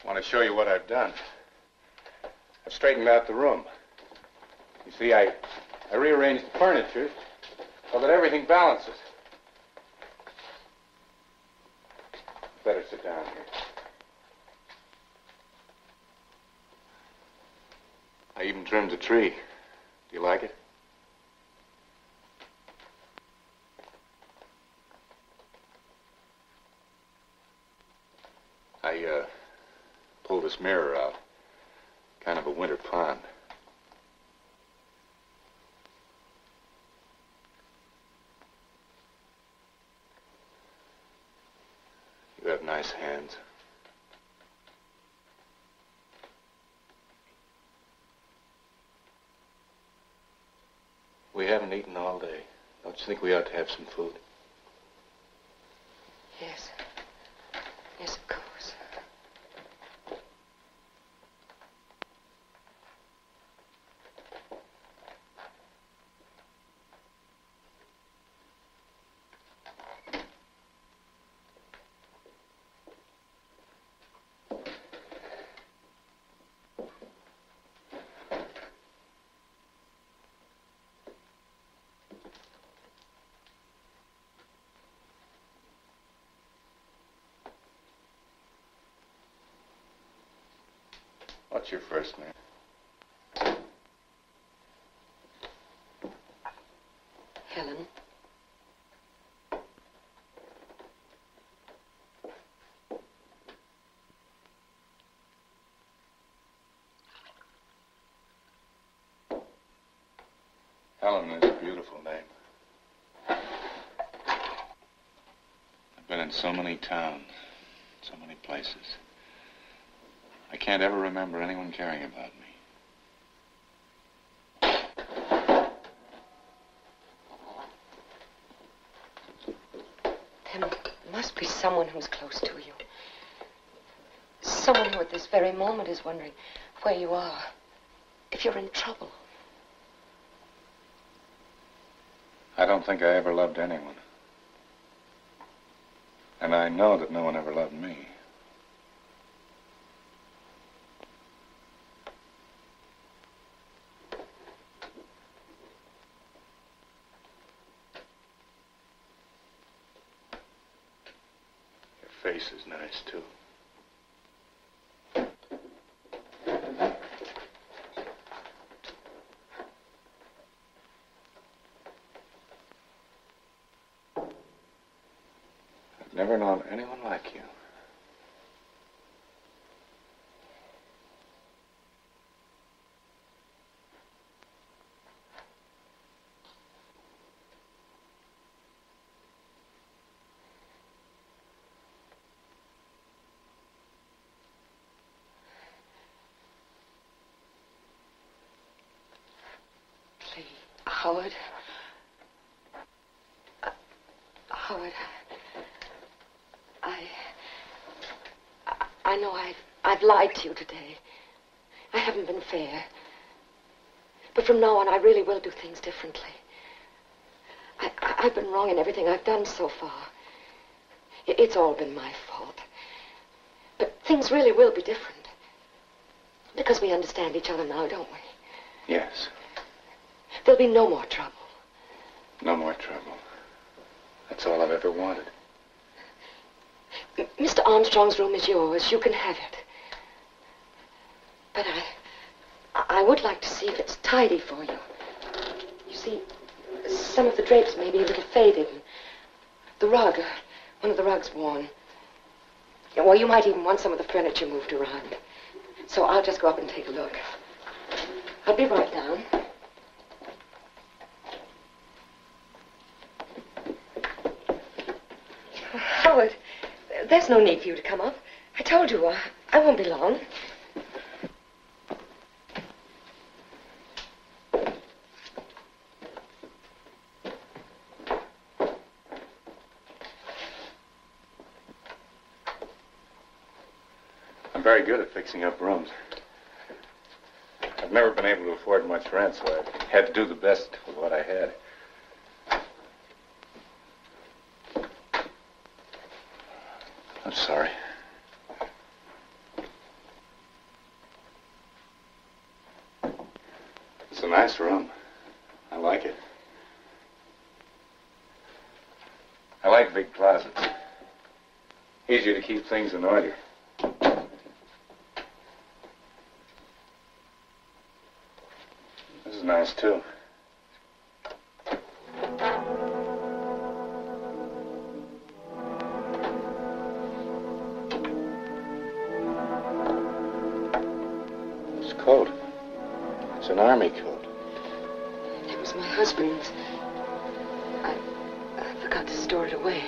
Speaker 1: I want to show you what I've done. I've straightened out the room. You see, I rearranged the furniture so that everything balances. Better sit down here. I even trimmed the tree. Do you like it? I pulled this mirror out. Kind of a winter pond. You have nice hands. We haven't eaten all day. Don't you think we ought to have some food?
Speaker 2: Yes. Yes, of course.
Speaker 1: What's your first name?
Speaker 2: Helen.
Speaker 1: Helen is a beautiful name. I've been in so many towns, so many places. I can't ever remember anyone caring about me.
Speaker 2: There must be someone who's close to you. Someone who at this very moment is wondering where you are, if you're in trouble.
Speaker 1: I don't think I ever loved anyone. And I know that no one ever loved me. Your face is nice, too. Never known anyone like you.
Speaker 2: Please, Howard. Howard. I know I've lied to you today. I haven't been fair. But from now on, I really will do things differently. I've been wrong in everything I've done so far. It's all been my fault. But things really will be different. Because we understand each other now, don't we?
Speaker 1: Yes.
Speaker 2: There'll be no more trouble.
Speaker 1: No more trouble. That's all I've ever wanted.
Speaker 2: Mr. Armstrong's room is yours. You can have it. But I would like to see if it's tidy for you. You see, some of the drapes may be a little faded. And the rug, one of the rugs worn. Well, you might even want some of the furniture moved around. So I'll just go up and take a look. I'll be right down. Howard, there's no need for you to come up. I told you, I won't be long.
Speaker 1: I'm very good at fixing up rooms. I've never been able to afford much rent, so I had to do the best with what I had. I'm sorry. It's a nice room. I like it. I like big closets. Easier to keep things in order. This is nice, too. His coat. It's an army coat.
Speaker 2: It was my husband's. I forgot to store it away.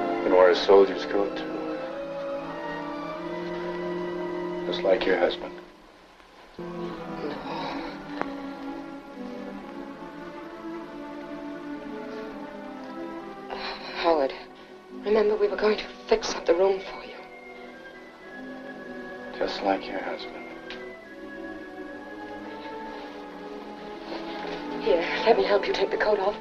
Speaker 1: You can wear a soldier's coat, too. Just like your husband.
Speaker 2: Howard, remember we were going to fix up the room for you.
Speaker 1: Just like your husband.
Speaker 2: Here, let me help you take the coat off.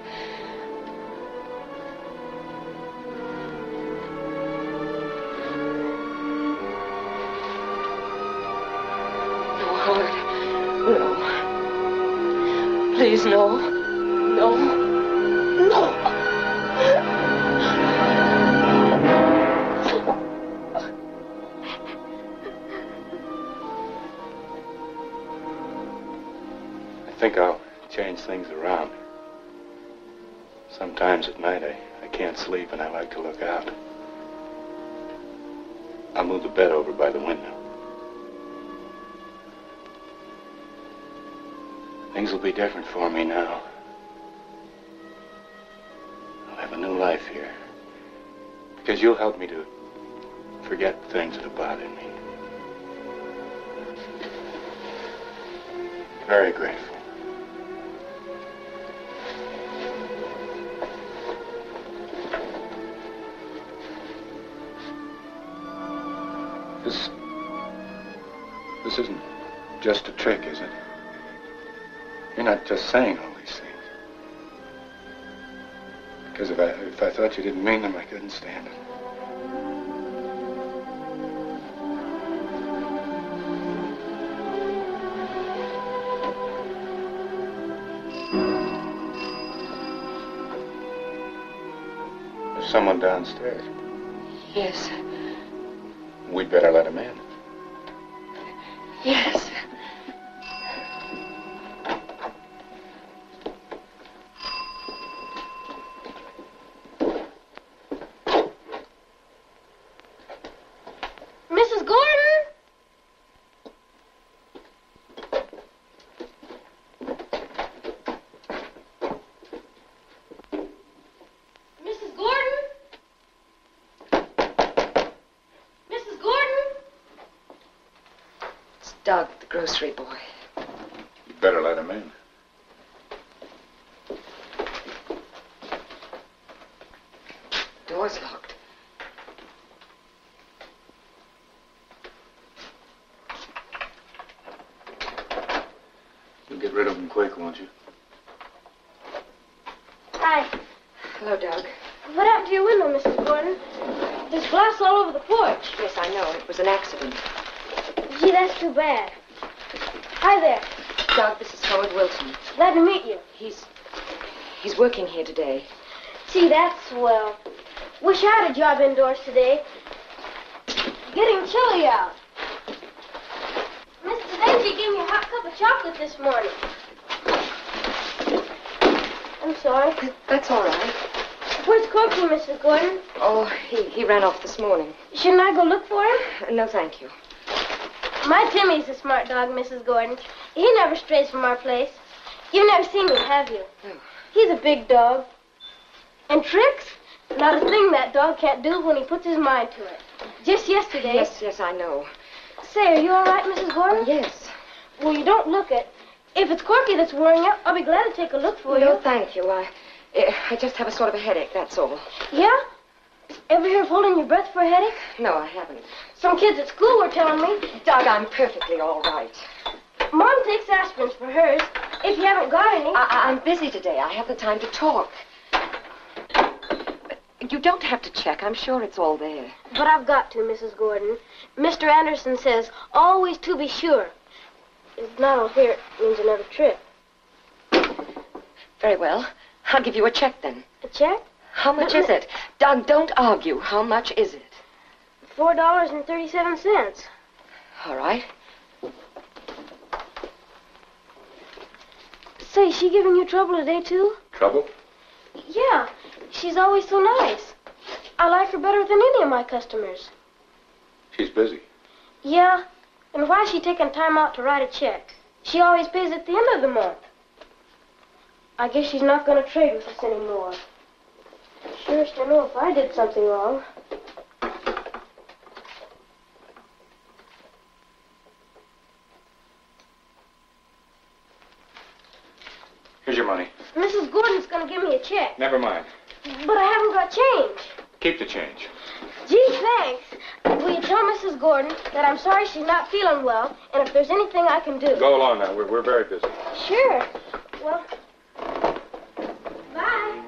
Speaker 2: No, Howard. No. Please, no. No. No.
Speaker 1: I think I'll change things around. Sometimes at night I can't sleep and I like to look out. I'll move the bed over by the window. Things will be different for me now. I'll have a new life here. Because you'll help me to forget things that have bothered me. Very grateful. This isn't just a trick, is it? You're not just saying all these things. Because if I thought you didn't mean them, I couldn't stand it. There's someone downstairs.
Speaker 2: Yes.
Speaker 1: We'd better let him in.
Speaker 2: Yes.
Speaker 3: Mrs. Gordon? Mrs. Gordon? Mrs. Gordon?
Speaker 2: It's Doug, the grocery boy.
Speaker 1: You'd better let him in.
Speaker 2: Door's locked.
Speaker 1: You'll get rid of him quick, won't you?
Speaker 3: Hi.
Speaker 2: Hello, Doug.
Speaker 3: What happened to your window, Mrs. Gordon? There's glass all over the porch.
Speaker 2: Yes, I know. It was an accident.
Speaker 3: Gee, that's too bad. Hi there.
Speaker 2: Doug, this is Howard Wilson.
Speaker 3: Glad to meet you.
Speaker 2: He's working here today.
Speaker 3: Gee, that's swell. Wish I had a job indoors today. Getting chilly out. Mr. Daisy gave me a hot cup of chocolate this morning. I'm sorry.
Speaker 2: That's all right.
Speaker 3: Where's Corky, Mrs. Gordon?
Speaker 2: Oh, he ran off this morning.
Speaker 3: Shouldn't I go look for him?
Speaker 2: No, thank you.
Speaker 3: My Timmy's a smart dog, Mrs. Gordon. He never strays from our place. You've never seen him, have you?
Speaker 2: No.
Speaker 3: He's a big dog. And tricks? Not a thing that dog can't do when he puts his mind to it. Just yesterday...
Speaker 2: Yes, I know.
Speaker 3: Say, are you all right, Mrs. Gordon?
Speaker 2: Yes.
Speaker 3: Well, you don't look it. If it's Corky that's worrying you, I'll be glad to take a look for
Speaker 2: No,
Speaker 3: you.
Speaker 2: thank you. I just have a sort of a headache, that's all.
Speaker 3: Yeah? Ever hear of holding your breath for a headache?
Speaker 2: No, I haven't.
Speaker 3: Some kids at school were telling me.
Speaker 2: Doug, I'm perfectly all right.
Speaker 3: Mom takes aspirins for hers. If you haven't got any...
Speaker 2: I'm busy today. I haven't the time to talk. You don't have to check. I'm sure it's all there.
Speaker 3: But I've got to, Mrs. Gordon. Mr. Anderson says, always to be sure. If not, I'll hear it means another trip.
Speaker 2: Very well. I'll give you a check then.
Speaker 3: A check?
Speaker 2: How much is it? Doug, don't argue. How much is it?
Speaker 3: $4.37.
Speaker 2: All right.
Speaker 7: Say, she giving you trouble today, too?
Speaker 1: Trouble?
Speaker 7: Yeah. She's always so nice. I like her better than any of my customers.
Speaker 1: She's busy.
Speaker 7: Yeah. And why is she taking time out to write a check? She always pays at the end of the month. I guess she's not going to trade with us anymore. Sure as to know if I did something wrong.
Speaker 1: Here's your money.
Speaker 7: Mrs. Gordon's going to give me a check.
Speaker 1: Never mind.
Speaker 7: But I haven't got change.
Speaker 1: Keep the change.
Speaker 7: Gee, thanks. Will you tell Mrs. Gordon that I'm sorry she's not feeling well, and if there's anything I can do?
Speaker 1: Go along now. We're very busy.
Speaker 7: Sure. Well, bye.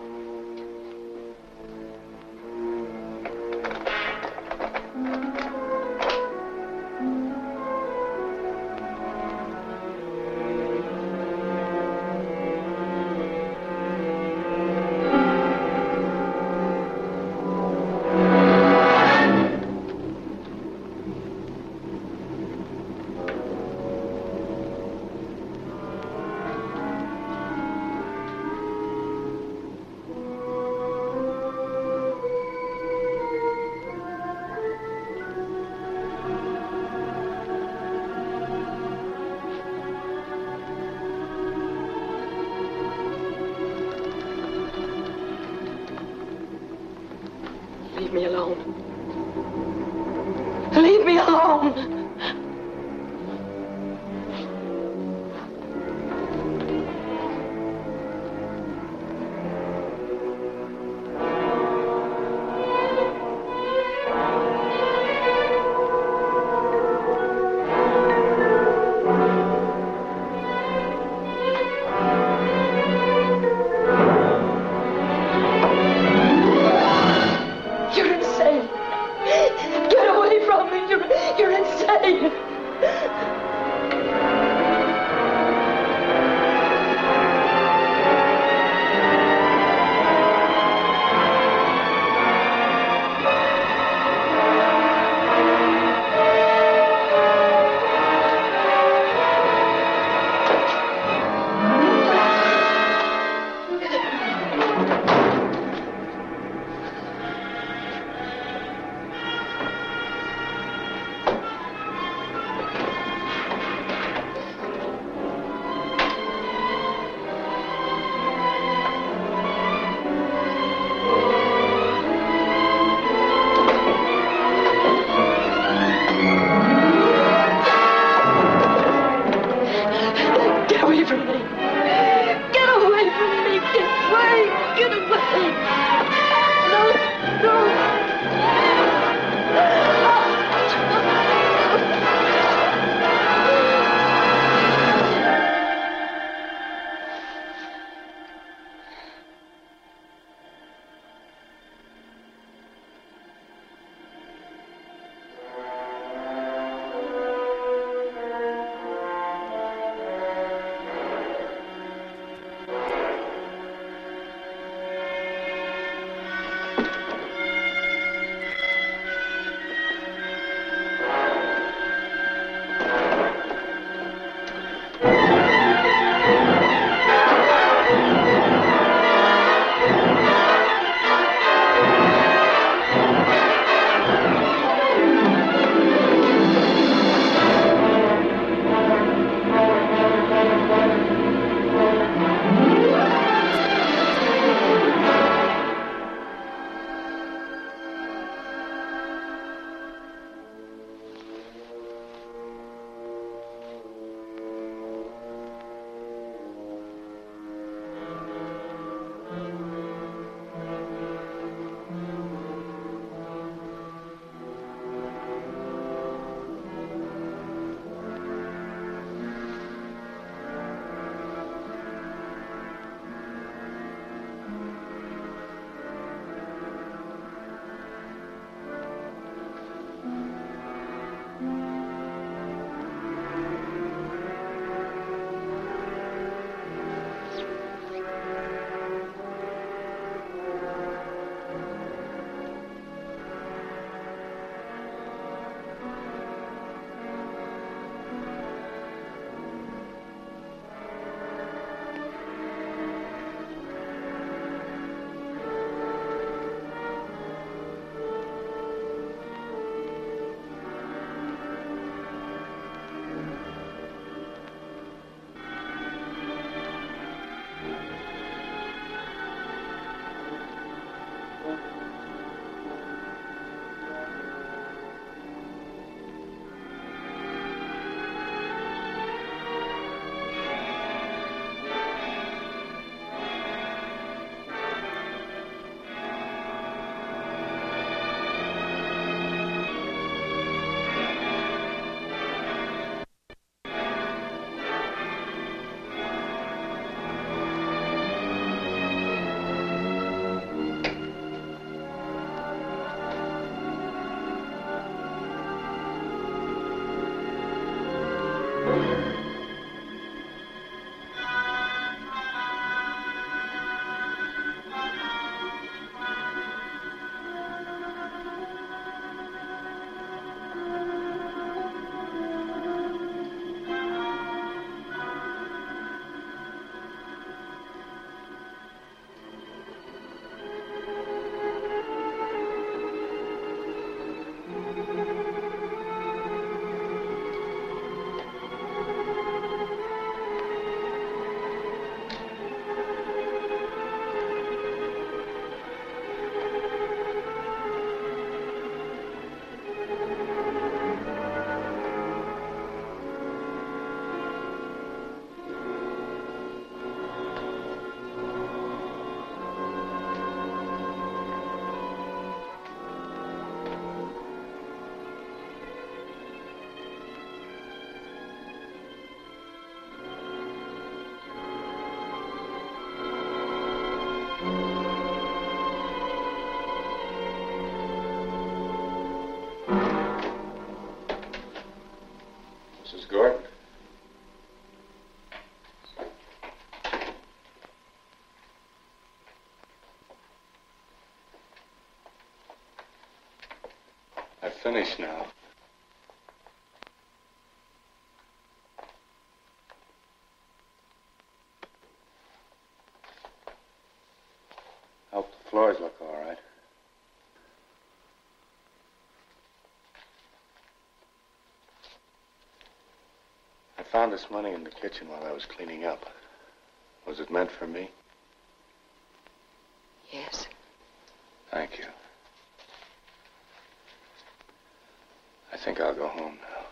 Speaker 6: Leave me alone. Leave me alone. You're insane. Get away from me. You're insane.
Speaker 1: Mrs. Gordon. I've finished now. Hope the floors look all right. I found this money in the kitchen while I was cleaning up. Was it meant for me?
Speaker 2: Yes.
Speaker 1: Thank you. I think I'll go home now.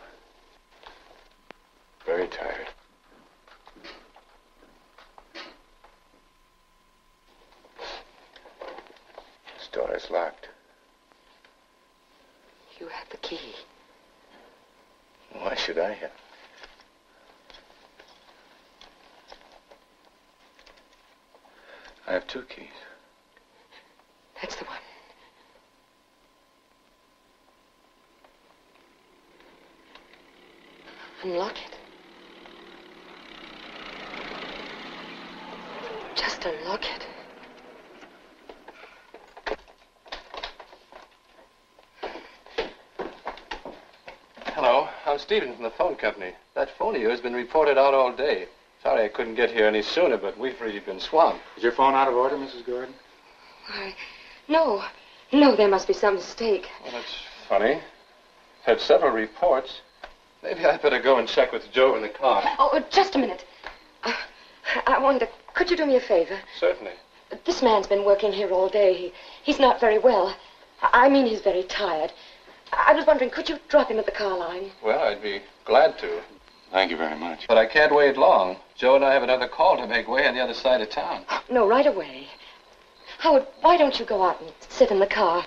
Speaker 1: Very tired. This door is locked.
Speaker 2: You have the key.
Speaker 1: Why should I have? I have two keys.
Speaker 2: That's the one. Unlock it. Just unlock it.
Speaker 8: Hello, I'm Stephen from the phone company. That phone of yours has been reported out all day. Sorry I couldn't get here any sooner, but we've really been swamped.
Speaker 1: Is your phone out of order, Mrs. Gordon?
Speaker 2: Why, no. No, there must be some mistake.
Speaker 8: Well, that's funny. Had several reports. Maybe I'd better go and check with Joe in the car.
Speaker 2: Oh, just a minute. I wonder, could you do me a favor?
Speaker 8: Certainly.
Speaker 2: This man's been working here all day. He's not very well. I mean, he's very tired. I was wondering, could you drop him at the car line?
Speaker 8: Well, I'd be glad to.
Speaker 1: Thank you very much.
Speaker 8: But I can't wait long. Joe and I have another call to make way on the other side of town.
Speaker 2: No, right away. Howard, why don't you go out and sit in the car?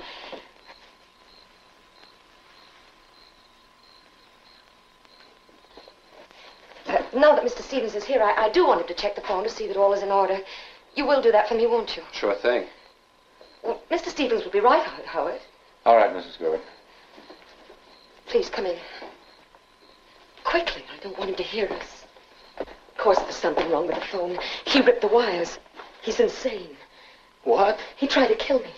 Speaker 2: Now that Mr. Stevens is here, I do want him to check the phone to see that all is in order. You will do that for me, won't you?
Speaker 8: Sure thing.
Speaker 2: Well, Mr. Stevens will be right, Howard.
Speaker 1: All right, Mrs. Gordon.
Speaker 2: Please, come in. Quickly, I don't want him to hear us. Of course, there's something wrong with the phone. He ripped the wires. He's insane.
Speaker 8: What?
Speaker 2: He tried to kill me.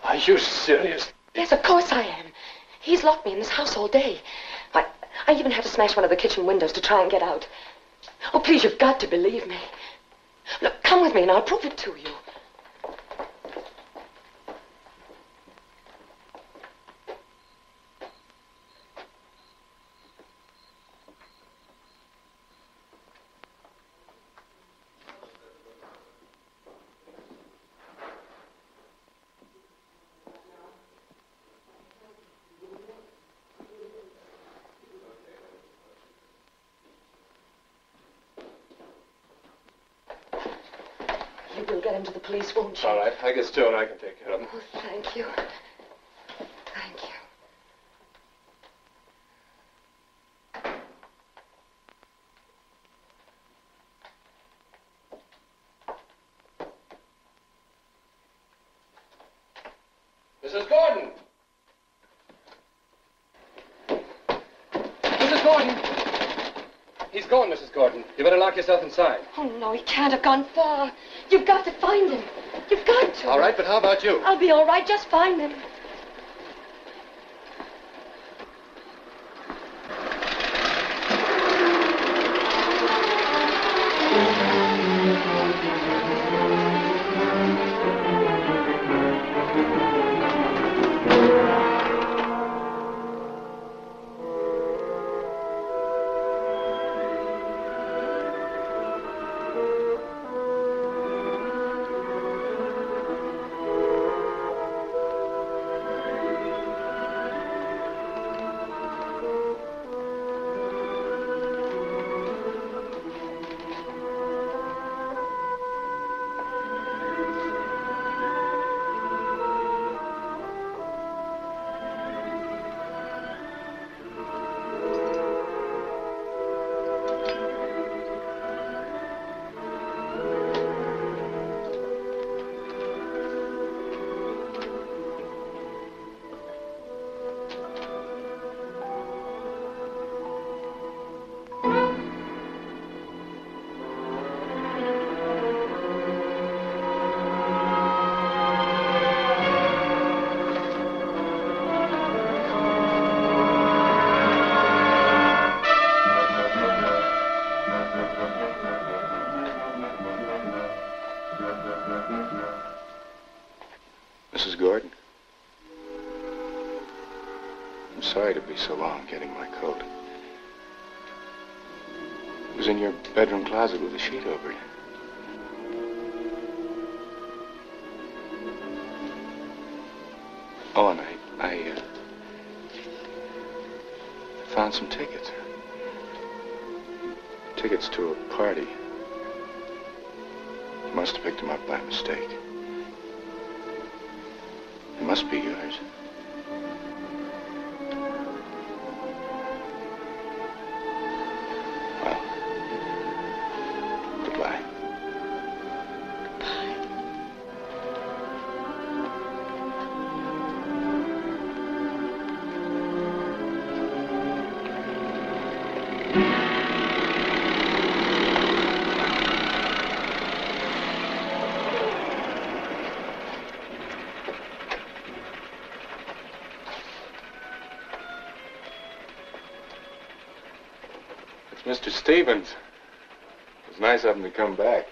Speaker 8: Are you serious?
Speaker 2: Yes, of course I am. He's locked me in this house all day. I even had to smash one of the kitchen windows to try and get out. Oh, please, you've got to believe me. Look, come with me and I'll prove it to you. You will get him to the police, won't you?
Speaker 8: All right. I guess Joe and I can take care of him.
Speaker 2: Oh, thank you. Thank you.
Speaker 8: Mrs. Gordon! Mrs. Gordon! He's gone, Mrs. Gordon. You better lock yourself inside.
Speaker 3: Oh, no, he can't have gone far. You've got to find him. You've got to.
Speaker 8: All right, but how about you?
Speaker 3: I'll be all right. Just find him.
Speaker 1: Mrs. Gordon, I'm sorry to be so long getting my coat. It was in your bedroom closet with a sheet over it. Oh, and I found some tickets. Tickets to a party. You must have picked them up by mistake. It must be yours. Well, goodbye. Mr. Stevens. It was nice of him to come back.